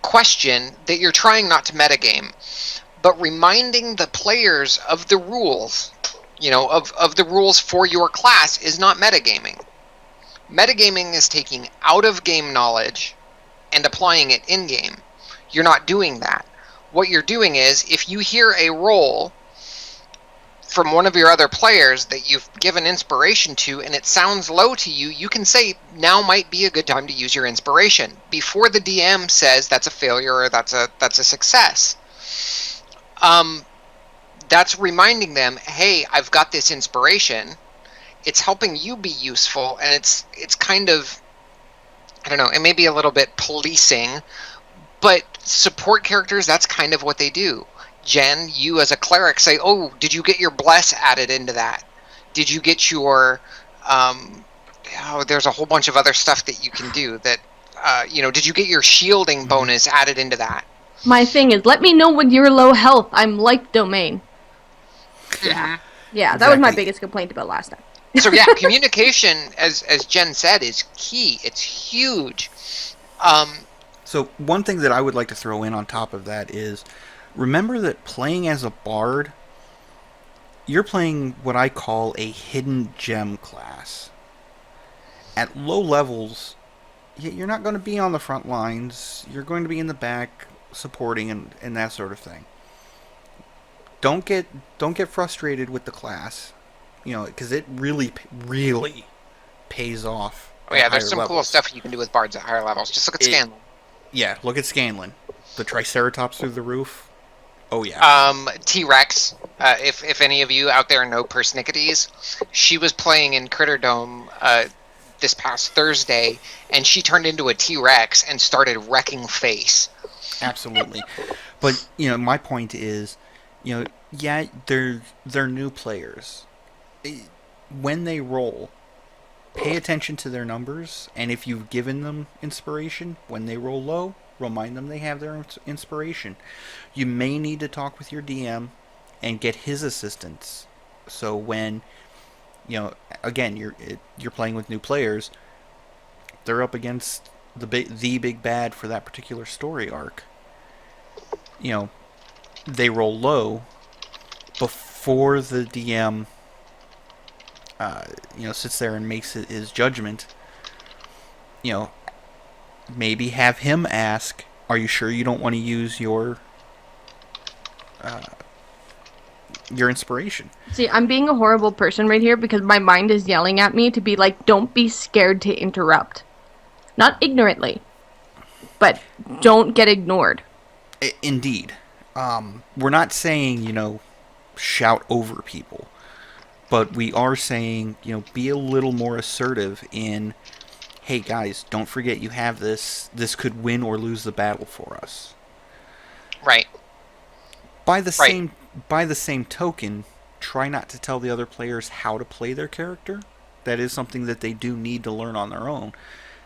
question that you're trying not to metagame, but reminding the players of the rules, of the rules for your class is not metagaming. Metagaming is taking out of game knowledge and applying it in game. You're not doing that. What you're doing is, if you hear a roll from one of your other players that you've given inspiration to and it sounds low to you, you can say, now might be a good time to use your inspiration, before the DM says that's a failure or that's a success. That's reminding them, hey, I've got this inspiration. It's helping you be useful, and it's kind of, I don't know, it may be a little bit policing, but support characters, that's kind of what they do. Jen, you as a cleric say, oh, did you get your bless added into that? Did you get your, there's a whole bunch of other stuff that you can do that, did you get your shielding bonus added into that? My thing is, let me know when you're low health. I'm like domain. Yeah. Yeah, that was my biggest complaint about last time. So yeah, communication, as Jen said, is key. It's huge. So one thing that I would like to throw in on top of that is, remember that playing as a bard, you're playing what I call a hidden gem class. At low levels, you're not going to be on the front lines. You're going to be in the back supporting and that sort of thing. Don't get frustrated with the class, because it really pays off. Oh yeah, there's some cool stuff you can do with bards at higher levels. Just look at Scanlan. Yeah, look at Scanlan. The Triceratops through the roof. Oh yeah. T-Rex. If any of you out there know Persnickety, she was playing in Critterdome this past Thursday, and she turned into a T-Rex and started wrecking face. Absolutely. But my point is, yeah, they're new players. When they roll, pay attention to their numbers, and if you've given them inspiration, when they roll low, remind them they have their inspiration. You may need to talk with your DM and get his assistance. So when, again, you're playing with new players, they're up against the big bad for that particular story arc. They roll low before the DM sits there and makes his judgment. Maybe have him ask, are you sure you don't want to use your inspiration? See, I'm being a horrible person right here because my mind is yelling at me to be like, don't be scared to interrupt. Not ignorantly, but don't get ignored. Indeed. We're not saying, shout over people. But we are saying, be a little more assertive in, hey guys, don't forget you have this. This could win or lose the battle for us. Right. By the same token, try not to tell the other players how to play their character. That is something that they do need to learn on their own.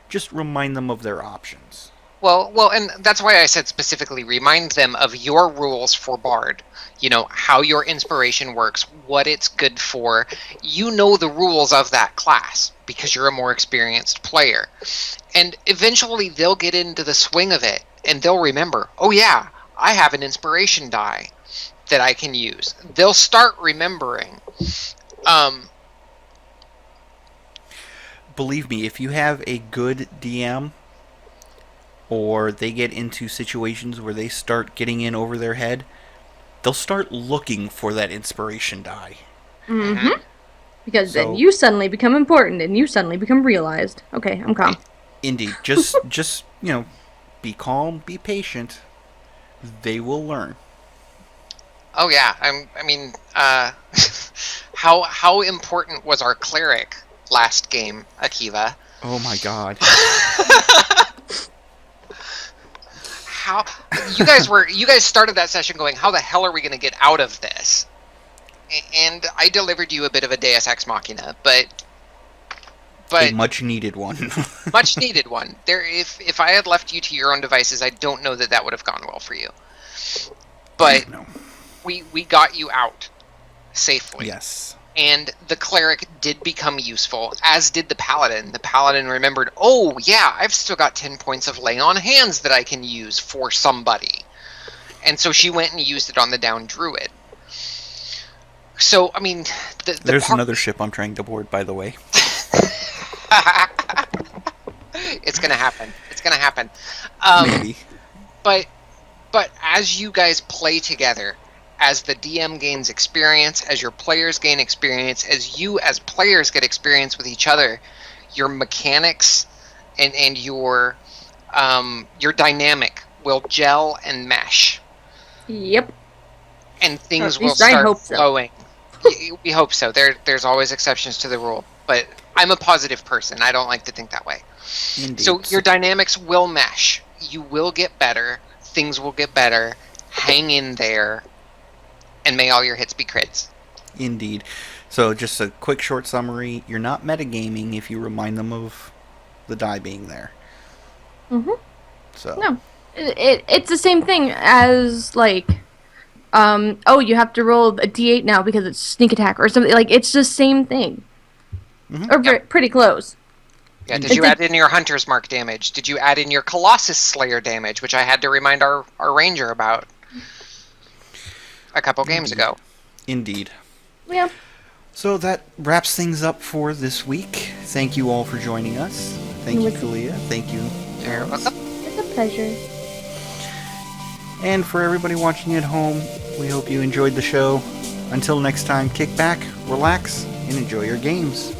Just remind them of their options. Well, and that's why I said specifically remind them of your rules for Bard. How your inspiration works, what it's good for. The rules of that class because you're a more experienced player. And eventually they'll get into the swing of it and they'll remember, oh yeah, I have an inspiration die. that I can use. They'll start remembering. Believe me, if you have a good DM, or they get into situations where they start getting in over their head, they'll start looking for that inspiration die. Mm-hmm. Because then So- you suddenly become important and you suddenly become realized. Okay, I'm calm. Indeed, just be calm, be patient. They will learn. Oh yeah, how important was our cleric last game, Akiva? Oh my god. How you guys started that session going, how the hell are we going to get out of this? And I delivered you a bit of a Deus Ex Machina, but A much needed one. much needed one. If I had left you to your own devices, I don't know that would have gone well for you. But No. we got you out safely. Yes. And the cleric did become useful, as did the paladin. The paladin remembered, oh yeah, I've still got 10 points of lay on hands that I can use for somebody. And so she went and used it on the down druid. So, I mean, There's another ship I'm trying to board, by the way. It's gonna happen. It's gonna happen. Maybe. But as you guys play together, as the DM gains experience, as your players gain experience, as you as players get experience with each other, your mechanics and your dynamic will gel and mesh, Yep. and things At will least I start hope so. flowing. We hope so. There's always exceptions to the rule, but I'm a positive person. I don't like to think that way. Indeed. So your dynamics will mesh. You will get better. Things will get better. Hang in there, and may all your hits be crits. Indeed. So just a quick short summary. You're not metagaming if you remind them of the die being there. Mm-hmm. So No. It's the same thing as, like, you have to roll a d8 now because it's sneak attack or something. Like, it's the same thing. Mhm. Or pretty close. Yeah, did you add in your Hunter's Mark damage? Did you add in your Colossus Slayer damage, which I had to remind our Ranger about a couple games ago? Indeed. Yeah. So that wraps things up for this week. Thank you all for joining us. Thank you, Kalia. Thank you, Aaron. It's a pleasure. And for everybody watching at home, we hope you enjoyed the show. Until next time, kick back, relax, and enjoy your games.